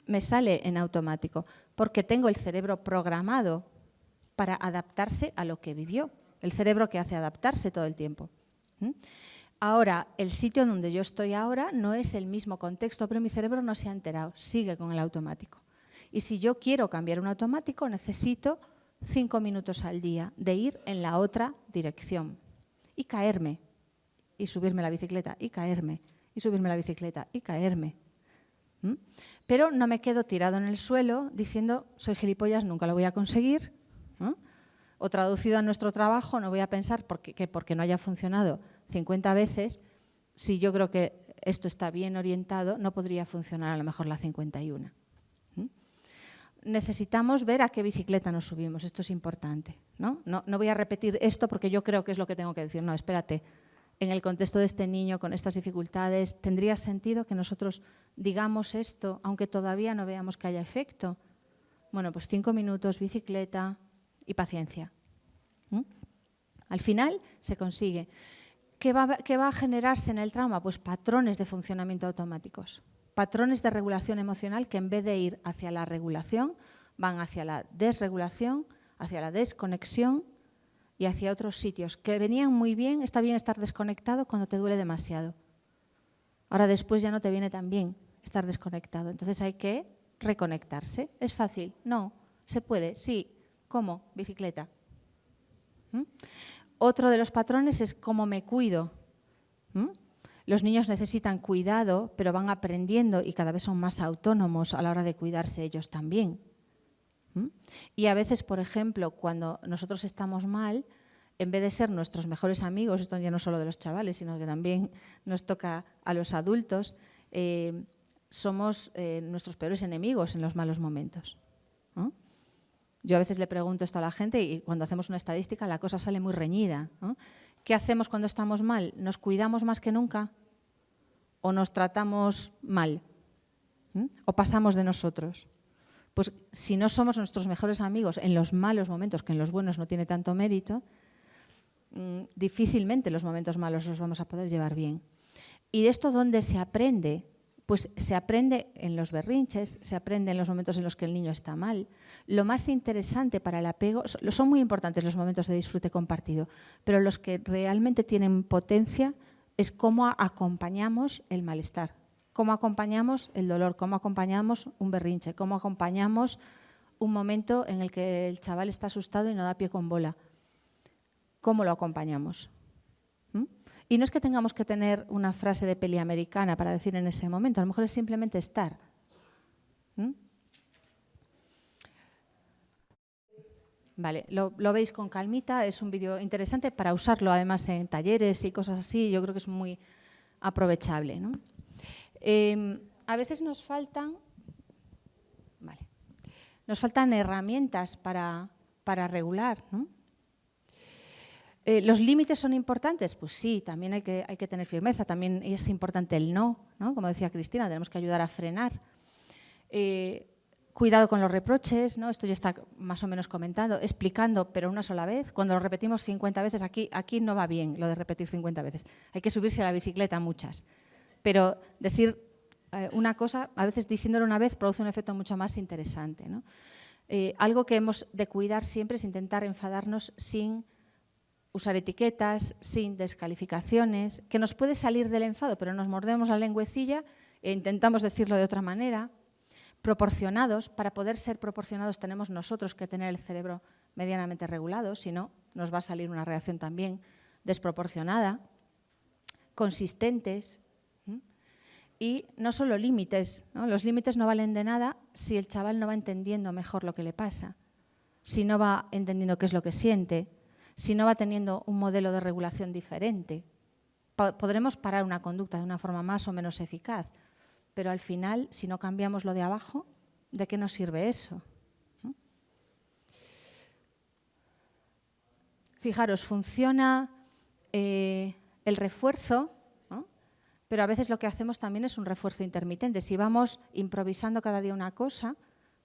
A: me sale en automático, porque tengo el cerebro programado para adaptarse a lo que vivió. El cerebro que hace adaptarse todo el tiempo. Ahora, el sitio donde yo estoy ahora no es el mismo contexto, pero mi cerebro no se ha enterado, sigue con el automático. Y si yo quiero cambiar un automático, necesito 5 minutos al día de ir en la otra dirección. Y caerme, y subirme la bicicleta, y caerme, y subirme la bicicleta, y caerme. Pero no me quedo tirado en el suelo diciendo, soy gilipollas, nunca lo voy a conseguir, ¿no? O traducido a nuestro trabajo, no voy a pensar porque no haya funcionado 50 veces, si yo creo que esto está bien orientado, no podría funcionar a lo mejor la 51. Necesitamos ver a qué bicicleta nos subimos, esto es importante, ¿no? No voy a repetir esto porque yo creo que es lo que tengo que decir, no, espérate. En el contexto de este niño con estas dificultades, ¿tendría sentido que nosotros digamos esto, aunque todavía no veamos que haya efecto? Bueno, pues 5 minutos, bicicleta y paciencia. Al final se consigue. ¿Qué va a generarse en el trauma? Pues patrones de funcionamiento automáticos, patrones de regulación emocional que en vez de ir hacia la regulación van hacia la desregulación, hacia la desconexión y hacia otros sitios que venían muy bien. Está bien estar desconectado cuando te duele demasiado. Ahora después ya no te viene tan bien estar desconectado. Entonces hay que reconectarse. ¿Es fácil? No. ¿Se puede? Sí. ¿Cómo? Bicicleta. Otro de los patrones es cómo me cuido. Los niños necesitan cuidado, pero van aprendiendo y cada vez son más autónomos a la hora de cuidarse ellos también. Y a veces, por ejemplo, cuando nosotros estamos mal, en vez de ser nuestros mejores amigos, esto ya no solo de los chavales, sino que también nos toca a los adultos, somos nuestros peores enemigos en los malos momentos, ¿no? Yo a veces le pregunto esto a la gente y cuando hacemos una estadística la cosa sale muy reñida, ¿no? ¿Qué hacemos cuando estamos mal? ¿Nos cuidamos más que nunca o nos tratamos mal? ¿O pasamos de nosotros? Pues si no somos nuestros mejores amigos en los malos momentos, que en los buenos no tiene tanto mérito, difícilmente los momentos malos los vamos a poder llevar bien. ¿Y de esto dónde se aprende? Pues se aprende en los berrinches, se aprende en los momentos en los que el niño está mal. Lo más interesante para el apego, son muy importantes los momentos de disfrute compartido, pero los que realmente tienen potencia es cómo acompañamos el malestar, cómo acompañamos el dolor, cómo acompañamos un berrinche, cómo acompañamos un momento en el que el chaval está asustado y no da pie con bola. ¿Cómo lo acompañamos? Y no es que tengamos que tener una frase de peli americana para decir en ese momento, a lo mejor es simplemente estar. Vale, lo veis con calmita, es un vídeo interesante para usarlo además en talleres y cosas así, yo creo que es muy aprovechable, ¿no? A veces nos faltan herramientas para regular, ¿no? ¿Los límites son importantes? Pues sí, también hay que tener firmeza, también es importante el no, ¿no? Como decía Cristina, tenemos que ayudar a frenar. Cuidado con los reproches, ¿no? Esto ya está más o menos comentado, explicando, pero una sola vez. Cuando lo repetimos 50 veces, aquí no va bien lo de repetir 50 veces. Hay que subirse a la bicicleta muchas. Pero decir una cosa, a veces diciéndolo una vez, produce un efecto mucho más interesante, ¿no? Algo que hemos de cuidar siempre es intentar enfadarnos sin usar etiquetas, sin descalificaciones, que nos puede salir del enfado, pero nos mordemos la lengüecilla e intentamos decirlo de otra manera. Proporcionados, para poder ser proporcionados tenemos nosotros que tener el cerebro medianamente regulado, si no, nos va a salir una reacción también desproporcionada. Consistentes. Y no solo límites, ¿no? Los límites no valen de nada si el chaval no va entendiendo mejor lo que le pasa, si no va entendiendo qué es lo que siente, si no va teniendo un modelo de regulación diferente. Podremos parar una conducta de una forma más o menos eficaz, pero al final, si no cambiamos lo de abajo, ¿de qué nos sirve eso? Fijaros, funciona el refuerzo, ¿no? Pero a veces lo que hacemos también es un refuerzo intermitente. Si vamos improvisando cada día una cosa,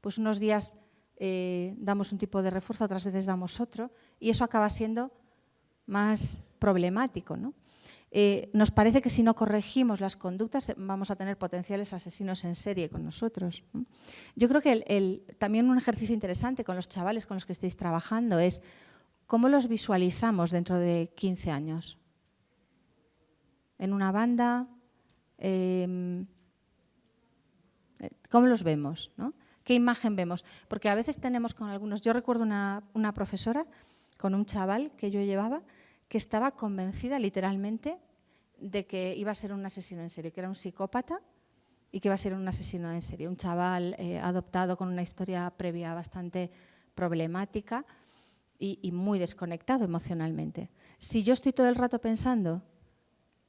A: pues unos días damos un tipo de refuerzo, otras veces damos otro, y eso acaba siendo más problemático, ¿no? Nos parece que si no corregimos las conductas vamos a tener potenciales asesinos en serie con nosotros, ¿no? Yo creo que también un ejercicio interesante con los chavales con los que estéis trabajando es cómo los visualizamos dentro de 15 años. En una banda, ¿cómo los vemos, ¿no? ¿Qué imagen vemos? Porque a veces tenemos con algunos... Yo recuerdo una profesora con un chaval que yo llevaba que estaba convencida literalmente de que iba a ser un asesino en serie, que era un psicópata y que iba a ser un asesino en serie. Un chaval adoptado con una historia previa bastante problemática y muy desconectado emocionalmente. Si yo estoy todo el rato pensando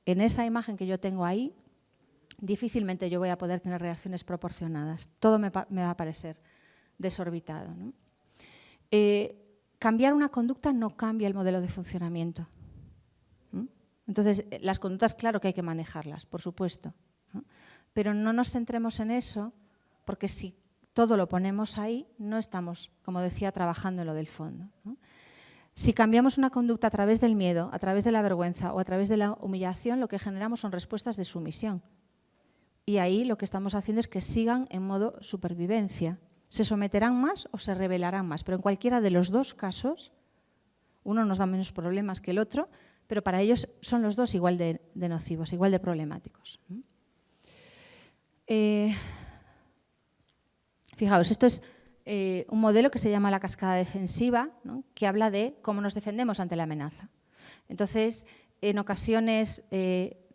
A: en esa imagen que yo tengo ahí, difícilmente yo voy a poder tener reacciones proporcionadas. Todo me va a parecer desorbitado, ¿no? Cambiar una conducta no cambia el modelo de funcionamiento. Entonces, las conductas, claro que hay que manejarlas, por supuesto, ¿no? Pero no nos centremos en eso, porque si todo lo ponemos ahí, no estamos, como decía, trabajando en lo del fondo, ¿no? Si cambiamos una conducta a través del miedo, a través de la vergüenza o a través de la humillación, lo que generamos son respuestas de sumisión. Y ahí lo que estamos haciendo es que sigan en modo supervivencia. Se someterán más o se rebelarán más, pero en cualquiera de los dos casos, uno nos da menos problemas que el otro, pero para ellos son los dos igual de nocivos, igual de problemáticos. Fijaos, esto es un modelo que se llama la cascada defensiva, ¿no?, que habla de cómo nos defendemos ante la amenaza. Entonces, en ocasiones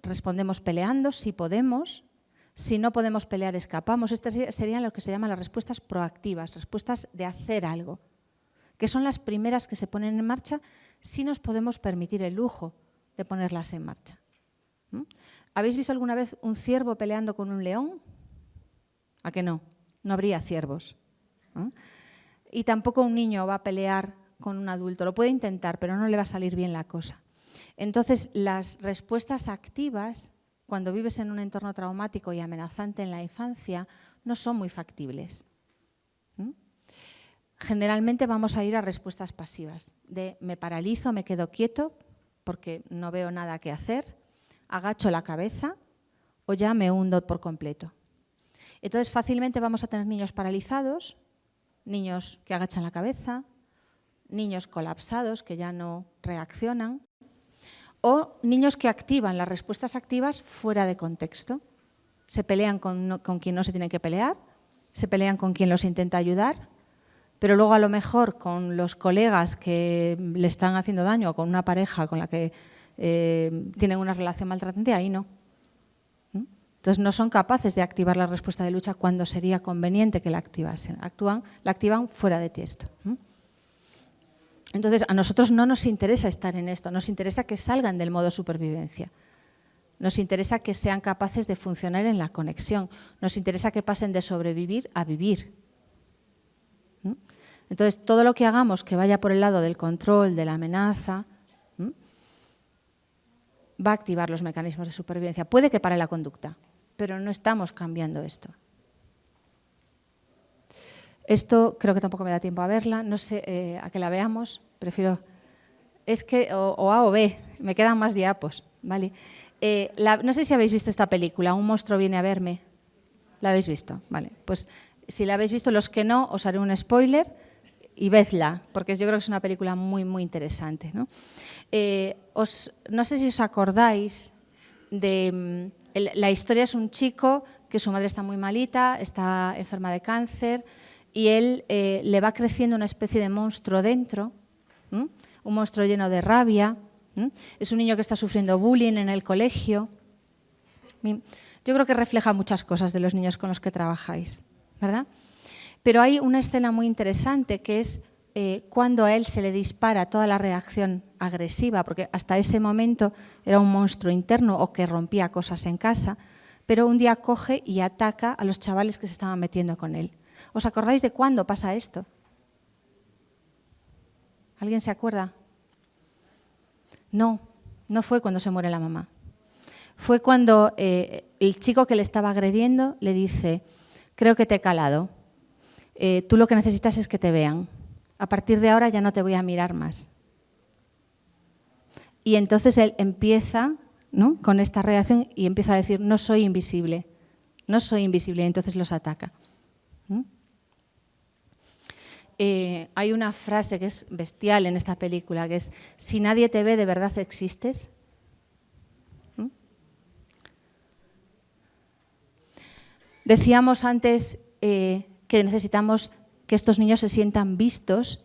A: respondemos peleando, si podemos. Si no podemos pelear, escapamos. Estas serían lo que se llaman las respuestas proactivas, respuestas de hacer algo, que son las primeras que se ponen en marcha si nos podemos permitir el lujo de ponerlas en marcha. ¿Habéis visto alguna vez un ciervo peleando con un león? ¿A que no? No habría ciervos. Y tampoco un niño va a pelear con un adulto. Lo puede intentar, pero no le va a salir bien la cosa. Entonces, las respuestas activas, cuando vives en un entorno traumático y amenazante en la infancia, no son muy factibles. Generalmente vamos a ir a respuestas pasivas, de me paralizo, me quedo quieto porque no veo nada que hacer, agacho la cabeza o ya me hundo por completo. Entonces, fácilmente vamos a tener niños paralizados, niños que agachan la cabeza, niños colapsados que ya no reaccionan, o niños que activan las respuestas activas fuera de contexto. Se pelean con quien no se tienen que pelear, se pelean con quien los intenta ayudar, pero luego a lo mejor con los colegas que le están haciendo daño o con una pareja con la que tienen una relación maltratante, ahí no. Entonces no son capaces de activar la respuesta de lucha cuando sería conveniente que la activasen. La activan fuera de tiesto. Entonces, a nosotros no nos interesa estar en esto, nos interesa que salgan del modo supervivencia. Nos interesa que sean capaces de funcionar en la conexión. Nos interesa que pasen de sobrevivir a vivir. Entonces, todo lo que hagamos que vaya por el lado del control, de la amenaza, va a activar los mecanismos de supervivencia. Puede que pare la conducta, pero no estamos cambiando esto. Esto creo que tampoco me da tiempo a verla, no sé a que la veamos, prefiero… Es que o A o B, me quedan más diapos, ¿vale? No sé si habéis visto esta película, Un monstruo viene a verme. ¿La habéis visto? Vale, pues si la habéis visto, los que no, os haré un spoiler y vedla, porque yo creo que es una película muy, muy interesante, ¿no? No sé si os acordáis de… la historia es un chico que su madre está muy malita, está enferma de cáncer, y él le va creciendo una especie de monstruo dentro, un monstruo lleno de rabia. Es un niño que está sufriendo bullying en el colegio. Yo creo que refleja muchas cosas de los niños con los que trabajáis, ¿verdad? Pero hay una escena muy interesante que es cuando a él se le dispara toda la reacción agresiva, porque hasta ese momento era un monstruo interno o que rompía cosas en casa, pero un día coge y ataca a los chavales que se estaban metiendo con él. ¿Os acordáis de cuándo pasa esto? ¿Alguien se acuerda? No, no fue cuando se muere la mamá. Fue cuando el chico que le estaba agrediendo le dice, creo que te he calado, tú lo que necesitas es que te vean, a partir de ahora ya no te voy a mirar más. Y entonces él empieza, ¿no?, con esta reacción y empieza a decir, no soy invisible, y entonces los ataca. Hay una frase que es bestial en esta película, que es, si nadie te ve, ¿de verdad existes? Decíamos antes que necesitamos que estos niños se sientan vistos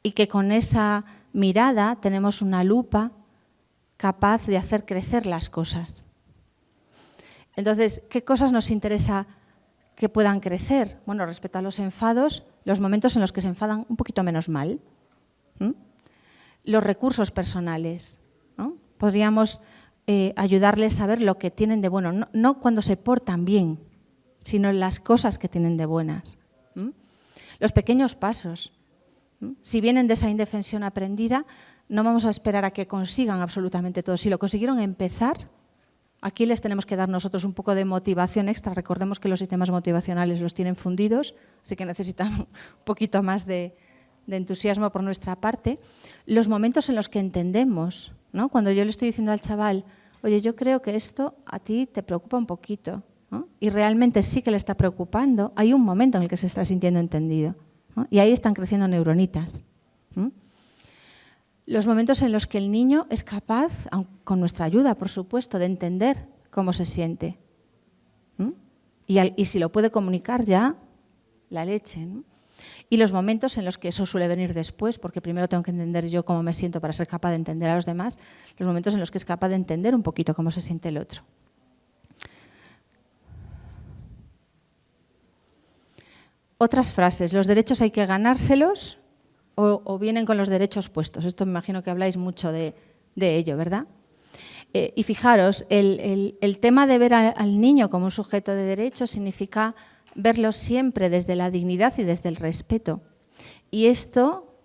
A: y que con esa mirada tenemos una lupa capaz de hacer crecer las cosas. Entonces, ¿qué cosas nos interesa que puedan crecer? Bueno, respecto a los enfados, los momentos en los que se enfadan un poquito menos mal. Los recursos personales, ¿no? Podríamos ayudarles a ver lo que tienen de bueno, no cuando se portan bien, sino las cosas que tienen de buenas. Los pequeños pasos. Si vienen de esa indefensión aprendida, no vamos a esperar a que consigan absolutamente todo. Si lo consiguieron empezar, aquí les tenemos que dar nosotros un poco de motivación extra. Recordemos que los sistemas motivacionales los tienen fundidos, así que necesitan un poquito más de entusiasmo por nuestra parte. Los momentos en los que entendemos, ¿no? Cuando yo le estoy diciendo al chaval, oye, yo creo que esto a ti te preocupa un poquito, ¿no? Y realmente sí que le está preocupando, hay un momento en el que se está sintiendo entendido, ¿no? Y ahí están creciendo neuronitas. ¿No? Los momentos en los que el niño es capaz, con nuestra ayuda, por supuesto, de entender cómo se siente. ¿No? Y si lo puede comunicar ya, la leche. ¿No? Y los momentos en los que eso suele venir después, porque primero tengo que entender yo cómo me siento para ser capaz de entender a los demás, los momentos en los que es capaz de entender un poquito cómo se siente el otro. Otras frases, los derechos hay que ganárselos o vienen con los derechos puestos. Esto me imagino que habláis mucho de ello, ¿verdad? Y fijaros, el tema de ver al niño como un sujeto de derechos significa verlo siempre desde la dignidad y desde el respeto. Y esto,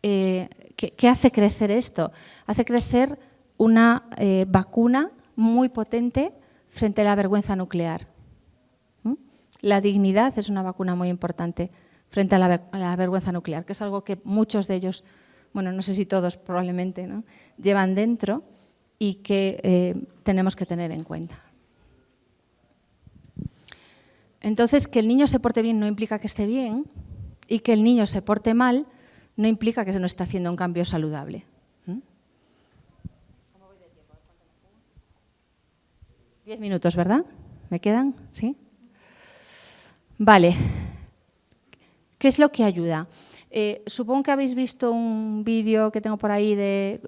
A: ¿qué hace crecer esto? Hace crecer una vacuna muy potente frente a la vergüenza nuclear. La dignidad es una vacuna muy importante frente a la vergüenza nuclear, que es algo que muchos de ellos, bueno, no sé si todos probablemente, ¿no?, llevan dentro y que tenemos que tener en cuenta. Entonces, que el niño se porte bien no implica que esté bien y que el niño se porte mal no implica que se no está haciendo un cambio saludable. ¿Cómo voy de tiempo? 10 minutos, ¿verdad? ¿Me quedan? ¿Sí? Vale. ¿Qué es lo que ayuda? Supongo que habéis visto un vídeo que tengo por ahí de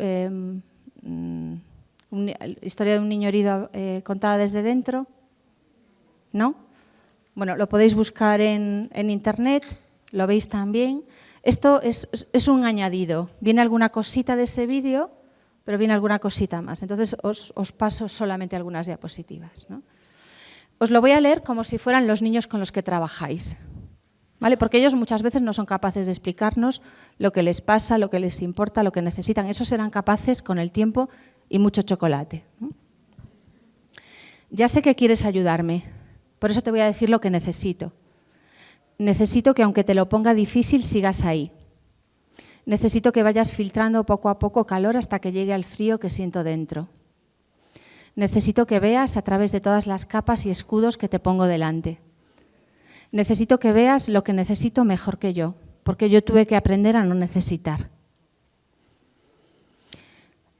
A: historia de un niño herido contada desde dentro. ¿No? Bueno, lo podéis buscar en Internet, lo veis también. Esto es un añadido. Viene alguna cosita de ese vídeo, pero viene alguna cosita más. Entonces, os paso solamente algunas diapositivas, ¿no? Os lo voy a leer como si fueran los niños con los que trabajáis, ¿vale? Porque ellos muchas veces no son capaces de explicarnos lo que les pasa, lo que les importa, lo que necesitan. Esos serán capaces con el tiempo y mucho chocolate, ¿no? Ya sé que quieres ayudarme, por eso te voy a decir lo que necesito. Necesito que, aunque te lo ponga difícil, sigas ahí. Necesito que vayas filtrando poco a poco calor hasta que llegue al frío que siento dentro. Necesito que veas a través de todas las capas y escudos que te pongo delante. Necesito que veas lo que necesito mejor que yo, porque yo tuve que aprender a no necesitar.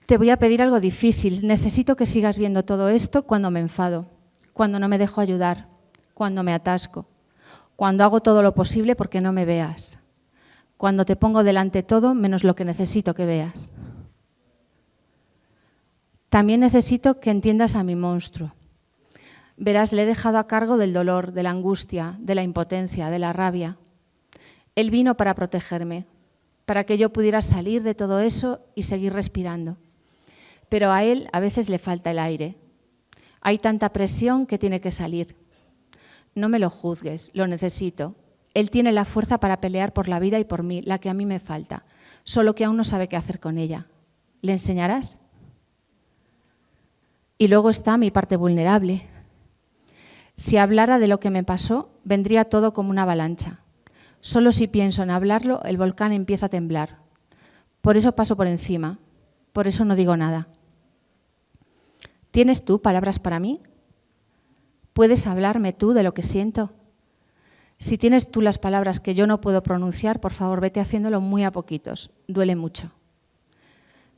A: Te voy a pedir algo difícil. Necesito que sigas viendo todo esto cuando me enfado, cuando no me dejo ayudar, cuando me atasco, cuando hago todo lo posible porque no me veas, cuando te pongo delante todo menos lo que necesito que veas. También necesito que entiendas a mi monstruo. Verás, le he dejado a cargo del dolor, de la angustia, de la impotencia, de la rabia. Él vino para protegerme, para que yo pudiera salir de todo eso y seguir respirando. Pero a él a veces le falta el aire. Hay tanta presión que tiene que salir. No me lo juzgues, lo necesito. Él tiene la fuerza para pelear por la vida y por mí, la que a mí me falta, solo que aún no sabe qué hacer con ella. ¿Le enseñarás? Y luego está mi parte vulnerable. Si hablara de lo que me pasó, vendría todo como una avalancha. Solo si pienso en hablarlo, el volcán empieza a temblar. Por eso paso por encima, por eso no digo nada. ¿Tienes tú palabras para mí? ¿Puedes hablarme tú de lo que siento? Si tienes tú las palabras que yo no puedo pronunciar, por favor, vete haciéndolo muy a poquitos. Duele mucho.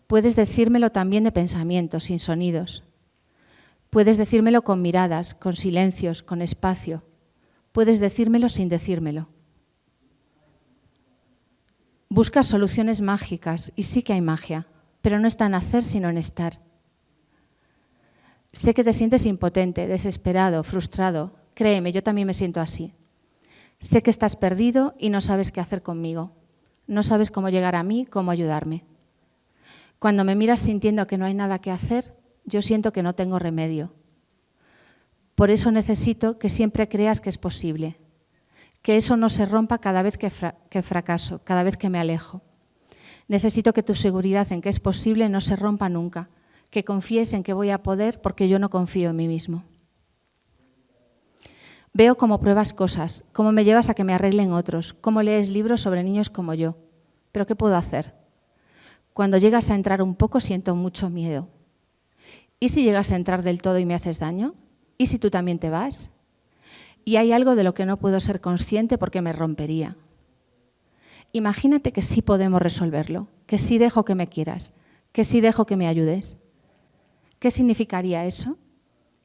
A: Puedes decírmelo también de pensamientos, sin sonidos. Puedes decírmelo con miradas, con silencios, con espacio. Puedes decírmelo sin decírmelo. Buscas soluciones mágicas, y sí que hay magia, pero no está en hacer, sino en estar. Sé que te sientes impotente, desesperado, frustrado. Créeme, yo también me siento así. Sé que estás perdido y no sabes qué hacer conmigo. No sabes cómo llegar a mí, cómo ayudarme. Cuando me miras sintiendo que no hay nada que hacer, yo siento que no tengo remedio. Por eso necesito que siempre creas que es posible, que eso no se rompa cada vez que fracaso, cada vez que me alejo. Necesito que tu seguridad en que es posible no se rompa nunca, que confíes en que voy a poder porque yo no confío en mí mismo. Veo cómo pruebas cosas, cómo me llevas a que me arreglen otros, cómo lees libros sobre niños como yo. ¿Pero qué puedo hacer? Cuando llegas a entrar un poco siento mucho miedo. ¿Y si llegas a entrar del todo y me haces daño? ¿Y si tú también te vas? Y hay algo de lo que no puedo ser consciente porque me rompería. Imagínate que sí podemos resolverlo, que sí dejo que me quieras, que sí dejo que me ayudes. ¿Qué significaría eso?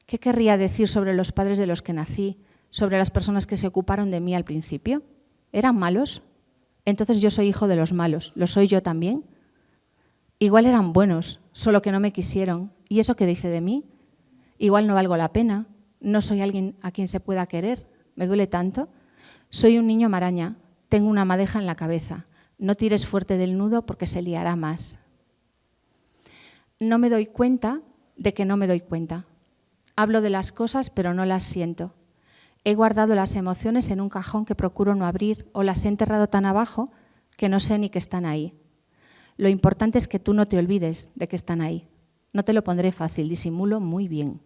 A: ¿Qué querría decir sobre los padres de los que nací, sobre las personas que se ocuparon de mí al principio? ¿Eran malos? Entonces yo soy hijo de los malos. ¿Lo soy yo también? Igual eran buenos, solo que no me quisieron. ¿Y eso qué dice de mí? Igual no valgo la pena. No soy alguien a quien se pueda querer. ¿Me duele tanto? Soy un niño maraña. Tengo una madeja en la cabeza. No tires fuerte del nudo porque se liará más. No me doy cuenta de que no me doy cuenta. Hablo de las cosas, pero no las siento. He guardado las emociones en un cajón que procuro no abrir o las he enterrado tan abajo que no sé ni que están ahí. Lo importante es que tú no te olvides de que están ahí. No te lo pondré fácil, disimulo muy bien.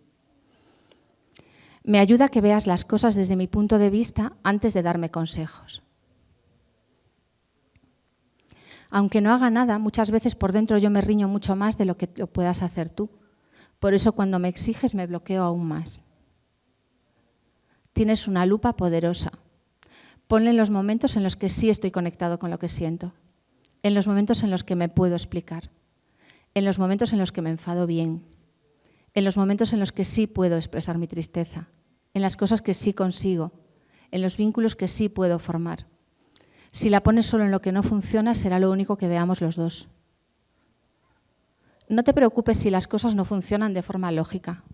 A: Me ayuda que veas las cosas desde mi punto de vista antes de darme consejos. Aunque no haga nada, muchas veces por dentro yo me riño mucho más de lo que lo puedas hacer tú. Por eso cuando me exiges me bloqueo aún más. Tienes una lupa poderosa. Ponle en los momentos en los que sí estoy conectado con lo que siento, en los momentos en los que me puedo explicar, en los momentos en los que me enfado bien, en los momentos en los que sí puedo expresar mi tristeza, en las cosas que sí consigo, en los vínculos que sí puedo formar. Si la pones solo en lo que no funciona, será lo único que veamos los dos. No te preocupes si las cosas no funcionan de forma lógica.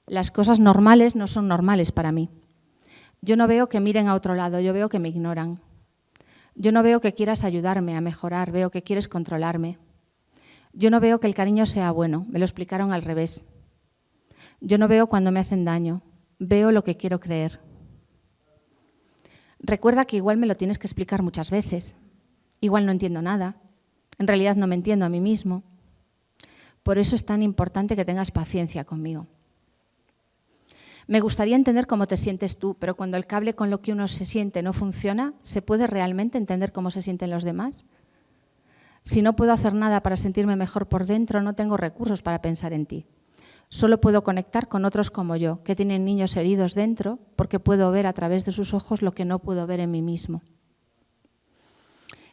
A: Las cosas normales no son normales para mí. Yo no veo que miren a otro lado, yo veo que me ignoran. Yo no veo que quieras ayudarme a mejorar, veo que quieres controlarme. Yo no veo que el cariño sea bueno, me lo explicaron al revés. Yo no veo cuando me hacen daño, veo lo que quiero creer. Recuerda que igual me lo tienes que explicar muchas veces. Igual no entiendo nada. En realidad no me entiendo a mí mismo. Por eso es tan importante que tengas paciencia conmigo. Me gustaría entender cómo te sientes tú, pero cuando el cable con lo que uno se siente no funciona, ¿se puede realmente entender cómo se sienten los demás? Si no puedo hacer nada para sentirme mejor por dentro, no tengo recursos para pensar en ti. Solo puedo conectar con otros como yo, que tienen niños heridos dentro, porque puedo ver a través de sus ojos lo que no puedo ver en mí mismo.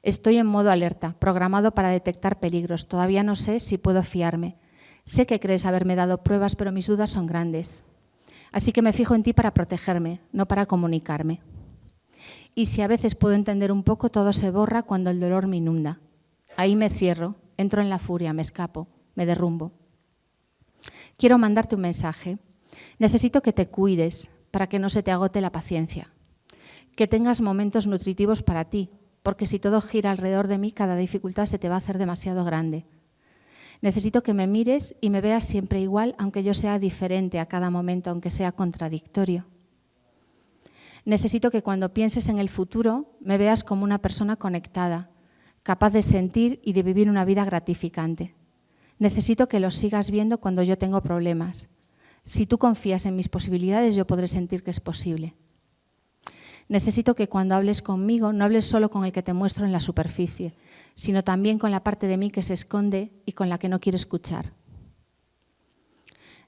A: Estoy en modo alerta, programado para detectar peligros. Todavía no sé si puedo fiarme. Sé que crees haberme dado pruebas, pero mis dudas son grandes. Así que me fijo en ti para protegerme, no para comunicarme. Y si a veces puedo entender un poco, todo se borra cuando el dolor me inunda. Ahí me cierro, entro en la furia, me escapo, me derrumbo. Quiero mandarte un mensaje. Necesito que te cuides para que no se te agote la paciencia. Que tengas momentos nutritivos para ti, porque si todo gira alrededor de mí, cada dificultad se te va a hacer demasiado grande. Necesito que me mires y me veas siempre igual, aunque yo sea diferente a cada momento, aunque sea contradictorio. Necesito que cuando pienses en el futuro, me veas como una persona conectada, capaz de sentir y de vivir una vida gratificante. Necesito que los sigas viendo cuando yo tengo problemas. Si tú confías en mis posibilidades, yo podré sentir que es posible. Necesito que cuando hables conmigo, no hables solo con el que te muestro en la superficie, sino también con la parte de mí que se esconde y con la que no quiero escuchar.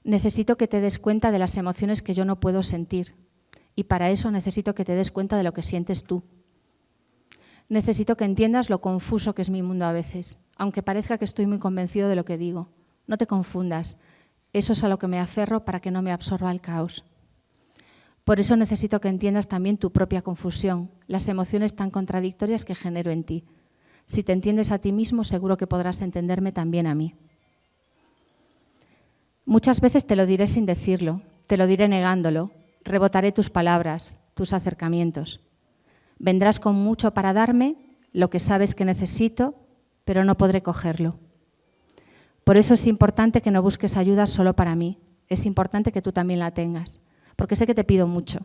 A: Necesito que te des cuenta de las emociones que yo no puedo sentir, y para eso necesito que te des cuenta de lo que sientes tú. Necesito que entiendas lo confuso que es mi mundo a veces, aunque parezca que estoy muy convencido de lo que digo. No te confundas, eso es a lo que me aferro para que no me absorba el caos. Por eso necesito que entiendas también tu propia confusión, las emociones tan contradictorias que genero en ti. Si te entiendes a ti mismo, seguro que podrás entenderme también a mí. Muchas veces te lo diré sin decirlo, te lo diré negándolo, rebotaré tus palabras, tus acercamientos. Vendrás con mucho para darme, lo que sabes que necesito, pero no podré cogerlo. Por eso es importante que no busques ayuda solo para mí, es importante que tú también la tengas. Porque sé que te pido mucho.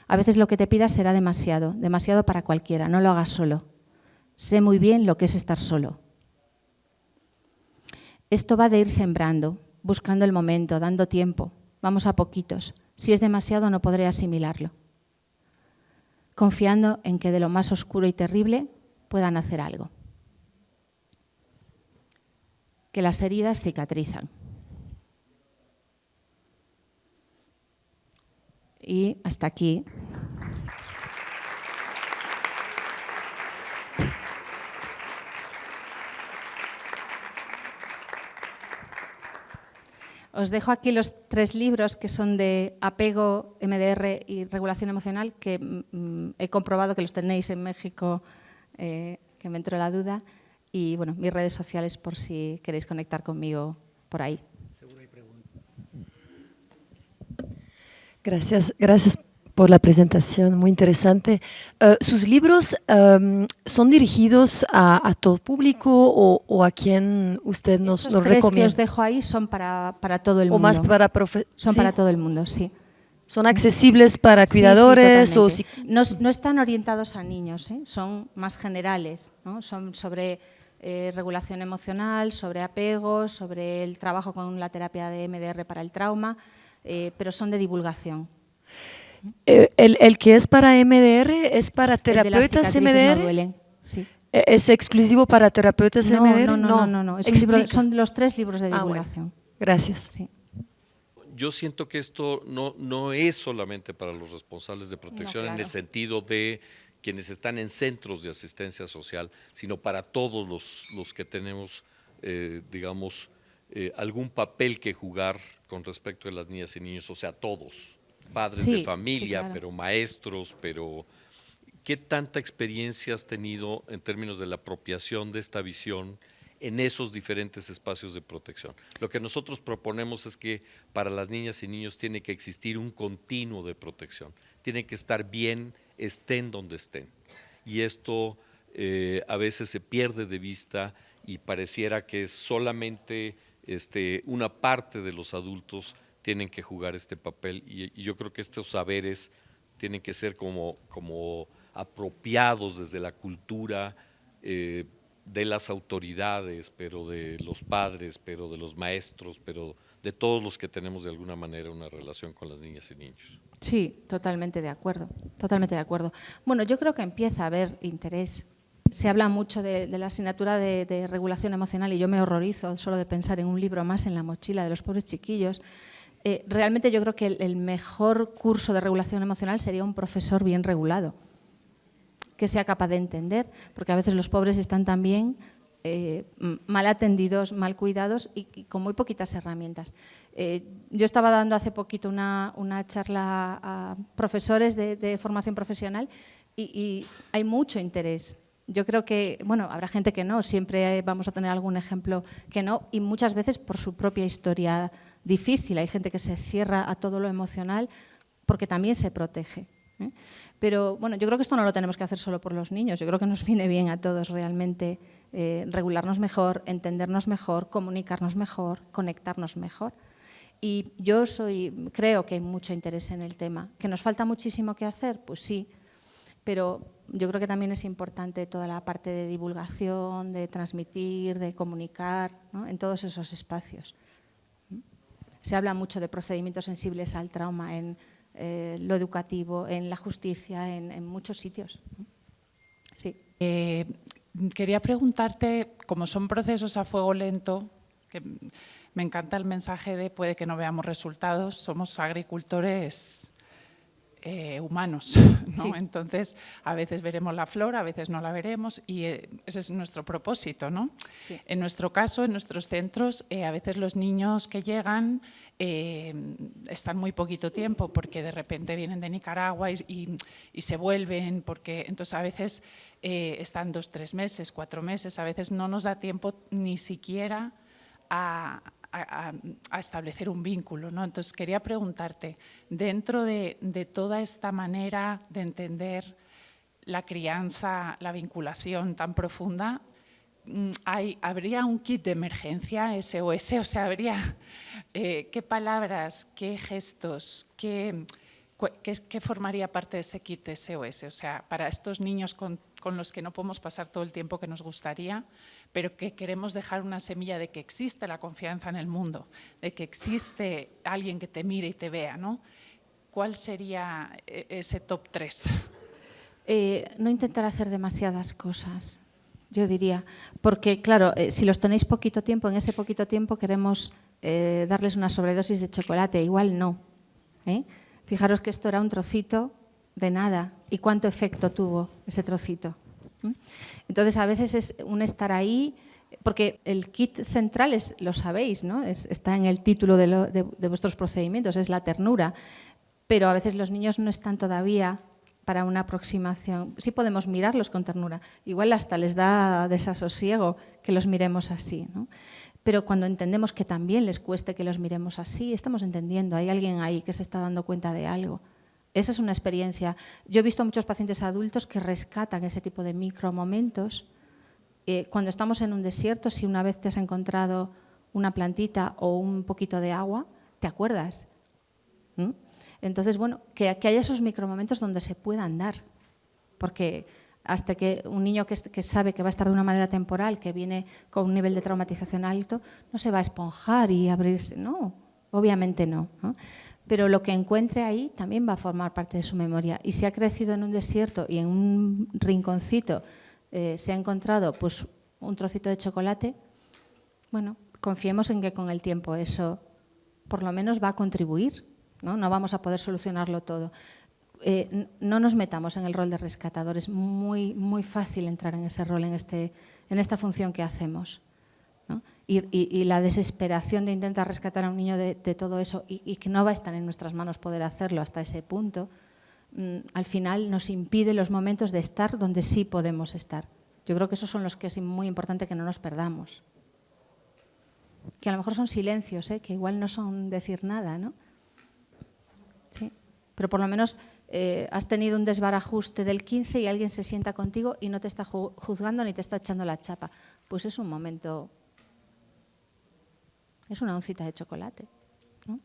A: A veces lo que te pidas será demasiado, demasiado para cualquiera, no lo hagas solo. Sé muy bien lo que es estar solo. Esto va de ir sembrando, buscando el momento, dando tiempo. Vamos a poquitos. Si es demasiado no podré asimilarlo. Confiando en que de lo más oscuro y terrible puedan hacer algo. Que las heridas cicatrizan. Y hasta aquí Os dejo aquí los 3 libros que son de apego, MDR y regulación emocional, que he comprobado que los tenéis en México, que me entró la duda. Y bueno, mis redes sociales por si queréis conectar conmigo por ahí.
D: Gracias por la presentación, muy interesante. ¿Sus libros son dirigidos a todo público o a quien usted nos
A: Estos 3
D: recomienda?
A: que os dejo ahí son para todo el mundo.
D: ¿O más para
A: Son
D: sí?
A: para todo el mundo, sí.
D: ¿Son accesibles para
A: Sí,
D: cuidadores?
A: sí,
D: o
A: totalmente. No están orientados a niños, son más generales, ¿no? Son sobre regulación emocional, sobre apego, sobre el trabajo con la terapia de MDR para el trauma, pero son de divulgación.
D: el que es para MDR es para
A: El de las
D: terapeutas
A: cicatrices
D: MDR?
A: no duelen, sí.
D: ¿Es exclusivo para terapeutas MDR?
A: No. Es un libro,
D: Explica.
A: son los 3 libros de
D: Bueno.
A: divulgación.
D: Gracias.
A: Sí.
F: Yo siento que esto no es solamente para los responsables de protección
A: No,
F: en el
A: claro.
F: sentido de quienes están en centros de asistencia social, sino para todos los que tenemos, digamos, algún papel que jugar con respecto a las niñas y niños, o sea, todos, padres
A: Sí,
F: de
A: sí,
F: familia,
A: claro.
F: pero maestros, pero ¿qué tanta experiencia has tenido en términos de la apropiación de esta visión en esos diferentes espacios de protección? Lo que nosotros proponemos es que para las niñas y niños tiene que existir un continuo de protección, tienen que estar bien, estén donde estén. Y esto a veces se pierde de vista y pareciera que es solamente una parte de los adultos tienen que jugar este papel y yo creo que estos saberes tienen que ser como apropiados desde la cultura de las autoridades, pero de los padres, pero de los maestros, pero de todos los que tenemos de alguna manera una relación con las niñas y niños.
A: Sí, totalmente de acuerdo, totalmente de acuerdo. Bueno, yo creo que empieza a haber interés. Se habla mucho de la asignatura de regulación emocional y yo me horrorizo solo de pensar en un libro más en la mochila de los pobres chiquillos. Realmente yo creo que el mejor curso de regulación emocional sería un profesor bien regulado, que sea capaz de entender, porque a veces los pobres están también mal atendidos, mal cuidados y con muy poquitas herramientas. Yo estaba dando hace poquito una charla a profesores de formación profesional y hay mucho interés. Yo creo que, bueno, habrá gente que no, siempre vamos a tener algún ejemplo que no, y muchas veces por su propia historia difícil. Hay gente que se cierra a todo lo emocional porque también se protege. Pero bueno, yo creo que esto no lo tenemos que hacer solo por los niños, yo creo que nos viene bien a todos realmente regularnos mejor, entendernos mejor, comunicarnos mejor, conectarnos mejor. Y yo creo que hay mucho interés en el tema. ¿Que nos falta muchísimo que hacer? Pues sí, pero yo creo que también es importante toda la parte de divulgación, de transmitir, de comunicar, ¿no? En todos esos espacios. Se habla mucho de procedimientos sensibles al trauma en lo educativo, en la justicia, en muchos sitios. Sí.
G: Quería preguntarte, como son procesos a fuego lento, que me encanta el mensaje de puede que no veamos resultados, somos agricultores humanos, ¿no?
A: Sí.
G: Entonces, a veces veremos la flor, a veces no la veremos y ese es nuestro propósito, ¿no?
A: Sí.
G: En nuestro caso, en nuestros centros, a veces los niños que llegan están muy poquito tiempo porque de repente vienen de Nicaragua y se vuelven, porque entonces a veces están 2, 3 meses, 4 meses, a veces no nos da tiempo ni siquiera a establecer un vínculo, ¿no? Entonces quería preguntarte, dentro de toda esta manera de entender la crianza, la vinculación tan profunda, ¿habría un kit de emergencia SOS? O sea, ¿habría qué palabras, qué gestos, qué formaría parte de ese kit SOS? O sea, para estos niños con los que no podemos pasar todo el tiempo que nos gustaría, pero que queremos dejar una semilla de que existe la confianza en el mundo, de que existe alguien que te mire y te vea, ¿no? ¿Cuál sería ese top 3?
A: No intentar hacer demasiadas cosas, yo diría, porque claro, si los tenéis poquito tiempo, en ese poquito tiempo queremos darles una sobredosis de chocolate, igual no. Fijaros que esto era un trocito de nada y cuánto efecto tuvo ese trocito. Entonces a veces es un estar ahí, Porque el kit central lo sabéis, ¿no? Está en el título de vuestros procedimientos, es la ternura. Pero a veces los niños no están todavía para una aproximación. Sí podemos mirarlos con ternura. Igual hasta les da desasosiego que los miremos así, ¿no? Pero cuando entendemos que también les cueste que los miremos así, estamos entendiendo, hay alguien ahí que se está dando cuenta de algo. Esa es una experiencia. Yo he visto a muchos pacientes adultos que rescatan ese tipo de micromomentos. Cuando estamos en un desierto, si una vez te has encontrado una plantita o un poquito de agua, te acuerdas. ¿Mm? Entonces, bueno, que haya esos micromomentos donde se puedan dar. Porque hasta que un niño que sabe que va a estar de una manera temporal, que viene con un nivel de traumatización alto, no se va a esponjar y abrirse. No, obviamente no, ¿no? Pero lo que encuentre ahí también va a formar parte de su memoria. Y si ha crecido en un desierto y en un rinconcito se ha encontrado pues, un trocito de chocolate, bueno, confiemos en que con el tiempo eso por lo menos va a contribuir, ¿no? No vamos a poder solucionarlo todo. No nos metamos en el rol de rescatador, es muy, muy fácil entrar en ese rol, en esta función que hacemos, ¿no? Y la desesperación de intentar rescatar a un niño de todo eso y que no va a estar en nuestras manos poder hacerlo hasta ese punto, al final nos impide los momentos de estar donde sí podemos estar. Yo creo que esos son los que es muy importante que no nos perdamos. Que a lo mejor son silencios, que igual no son decir nada, ¿no? Sí, pero por lo menos has tenido un desbarajuste del 15 y alguien se sienta contigo y no te está juzgando ni te está echando la chapa. Pues es un momento, es una oncita de chocolate, ¿no?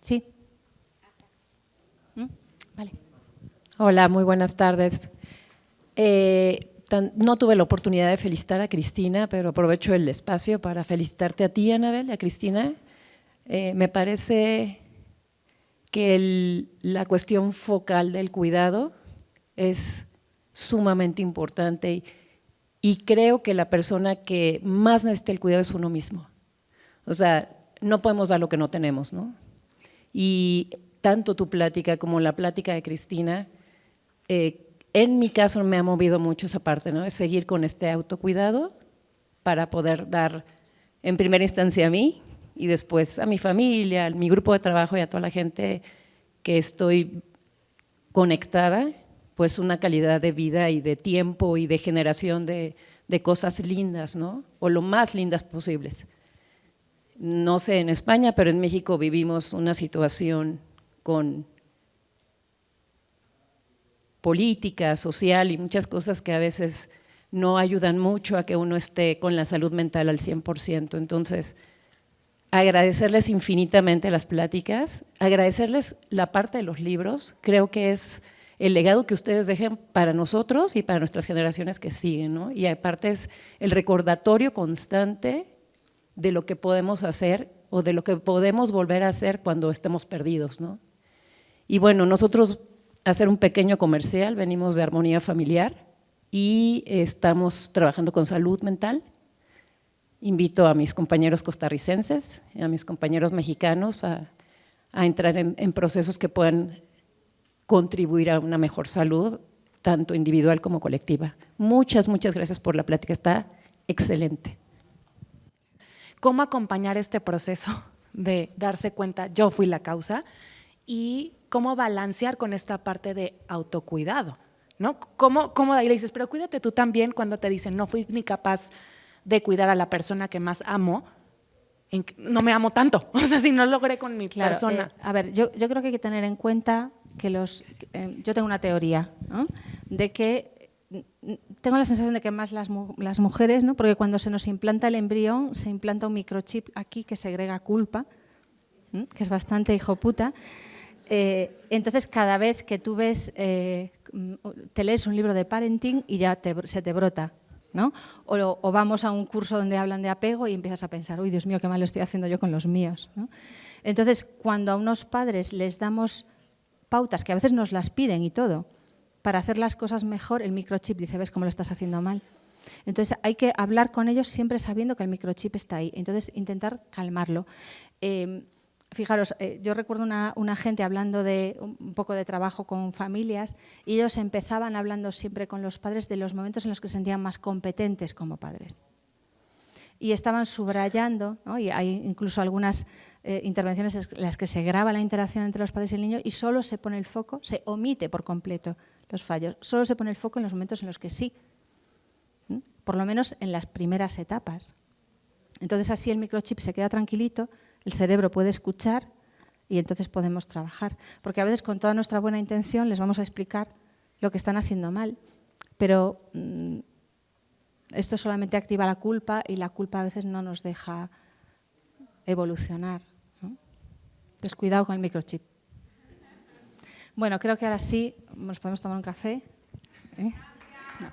A: Sí. Vale.
H: Hola, muy buenas tardes. No tuve la oportunidad de felicitar a Cristina, pero aprovecho el espacio para felicitarte a ti, Anabel, y a Cristina. Me parece que la cuestión focal del cuidado es sumamente importante y creo que la persona que más necesita el cuidado es uno mismo. O sea, no podemos dar lo que no tenemos, ¿no? Y tanto tu plática como la plática de Cristina, en mi caso me ha movido mucho esa parte, ¿no? Es seguir con este autocuidado para poder dar en primera instancia a mí y después a mi familia, a mi grupo de trabajo y a toda la gente que estoy conectada, pues una calidad de vida y de tiempo y de generación de cosas lindas, ¿no? O lo más lindas posibles. No sé en España, pero en México vivimos una situación con política, social y muchas cosas que a veces no ayudan mucho a que uno esté con la salud mental al 100%. Entonces, agradecerles infinitamente las pláticas, agradecerles la parte de los libros, creo que es el legado que ustedes dejen para nosotros y para nuestras generaciones que siguen, ¿no? Y aparte es el recordatorio constante de lo que podemos hacer o de lo que podemos volver a hacer cuando estemos perdidos, ¿no? Y bueno, nosotros, hacer un pequeño comercial, venimos de Armonía Familiar y estamos trabajando con salud mental. Invito a mis compañeros costarricenses, a mis compañeros mexicanos a entrar en procesos que puedan contribuir a una mejor salud, tanto individual como colectiva. Muchas, muchas gracias por la plática, está excelente.
I: ¿Cómo acompañar este proceso de darse cuenta, yo fui la causa? Y cómo balancear con esta parte de autocuidado, ¿no? ¿Cómo de ahí le dices, pero cuídate tú también cuando te dicen, no fui ni capaz de cuidar a la persona que más amo, no me amo tanto, o sea, si no logré con mi persona.
A: A ver, yo creo que hay que tener en cuenta que yo tengo una teoría, ¿no? De que tengo la sensación de que más las mujeres, ¿no? Porque cuando se nos implanta el embrión, se implanta un microchip aquí que segrega culpa, ¿no? Que es bastante hijo puta. Entonces, cada vez que tú ves, te lees un libro de parenting y ya se te brota, ¿no? O vamos a un curso donde hablan de apego y empiezas a pensar, uy, Dios mío, qué mal lo estoy haciendo yo con los míos, ¿no? Entonces, cuando a unos padres les damos pautas, que a veces nos las piden y todo, para hacer las cosas mejor, el microchip dice, ¿ves cómo lo estás haciendo mal? Entonces, hay que hablar con ellos siempre sabiendo que el microchip está ahí. Entonces, intentar calmarlo. Fijaros, yo recuerdo una gente hablando de un poco de trabajo con familias y ellos empezaban hablando siempre con los padres de los momentos en los que se sentían más competentes como padres. Y estaban subrayando, ¿no? Y hay incluso algunas intervenciones en las que se graba la interacción entre los padres y el niño y solo se pone el foco, se omite por completo los fallos, solo se pone el foco en los momentos en los que sí, por lo menos en las primeras etapas. Entonces así el microchip se queda tranquilito, el cerebro puede escuchar y entonces podemos trabajar. Porque a veces con toda nuestra buena intención les vamos a explicar lo que están haciendo mal, pero esto solamente activa la culpa y la culpa a veces no nos deja evolucionar, ¿no? Entonces cuidado con el microchip. Bueno, creo que ahora sí nos podemos tomar un café. ¿Eh? No.